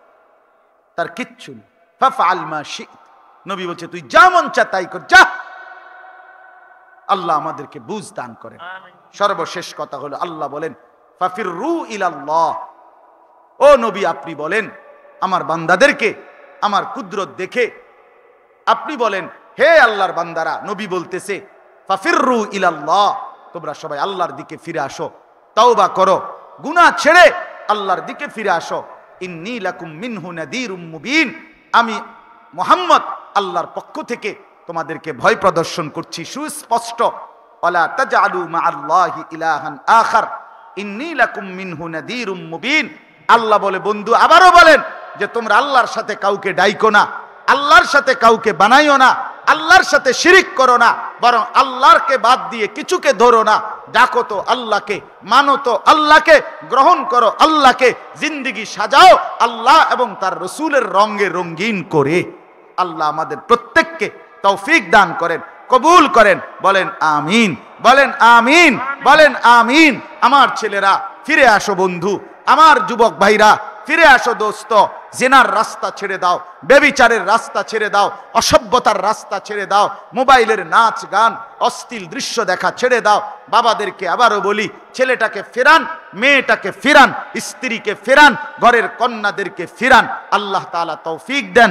তার কিচ্ছু নেই। ফাফআল মা শি'ত, নবী বলছে তুই যা মন চা তাই কর, যা। আল্লাহ আমাদেরকে বুঝ দান করেন। সর্বশেষ কথা হলো আল্লাহ বলেন ফাফিররু ইলাল্লাহ। ও নবী, আপনি বলেন আমার বান্দাদেরকে আমার কুদরত দেখে আপনি বলেন হে আল্লাহর বান্দারা, নবী বলতেছে ফাফিররু ইলাল্লাহ, তোমরা সবাই আল্লাহর দিকে ফিরে আসো, তাওবা করো, গুনাহ ছেড়ে আল্লাহর দিকে ফিরে আসো। ইন্নী লাকুম মিনহু নাযীরুম মুবিন, আমি মুহাম্মদ আল্লাহর পক্ষ থেকে তোমাদেরকে ভয় প্রদর্শন করছি সুস্পষ্ট। ওয়ালা তাজআলু মা'আল্লাহি ইলাহান আখার ইন্নী লাকুম মিনহু নাযীরুম মুবিন। আল্লাহ বলে বন্ধু আবারও বলেন যে তোমরা আল্লাহর সাথে কাউকে ডাইকো না, আল্লাহর সাথে কাউকে বানাইও না, আল্লাহর সাথে শিরিক করো না, বরং আল্লাহকে বাদ দিয়ে কিছুকে ধরো না। ডাকো তো আল্লাহকে, মানো তো আল্লাহকে, গ্রহণ করো আল্লাহকে, জিন্দেগি সাজাও আল্লাহ এবং তার রসুলের রঙে রঙিন করে। আল্লাহ আমাদের প্রত্যেককে তৌফিক দান করেন, কবুল করেন। বলেন আমিন, বলেন আমিন, বলেন আমিন। আমার ছেলেরা ফিরে আসো বন্ধু, আমার যুবক ভাইরা ফিরে আসো দোস্ত। জিনার রাস্তা ছেড়ে দাও, ব্যভিচারের রাস্তা ছেড়ে দাও, অসভ্যতার রাস্তা ছেড়ে দাও, মোবাইলের নাচ গান অশ্লীল দৃশ্য দেখা ছেড়ে দাও। বাবাদেরকে আবারও বলি, ছেলেটাকে ফেরান, মেয়েটাকে ফেরান, স্ত্রীকে ফেরান, ঘরের কন্যাদেরকে ফেরান। আল্লাহ তাআলা তৌফিক দেন।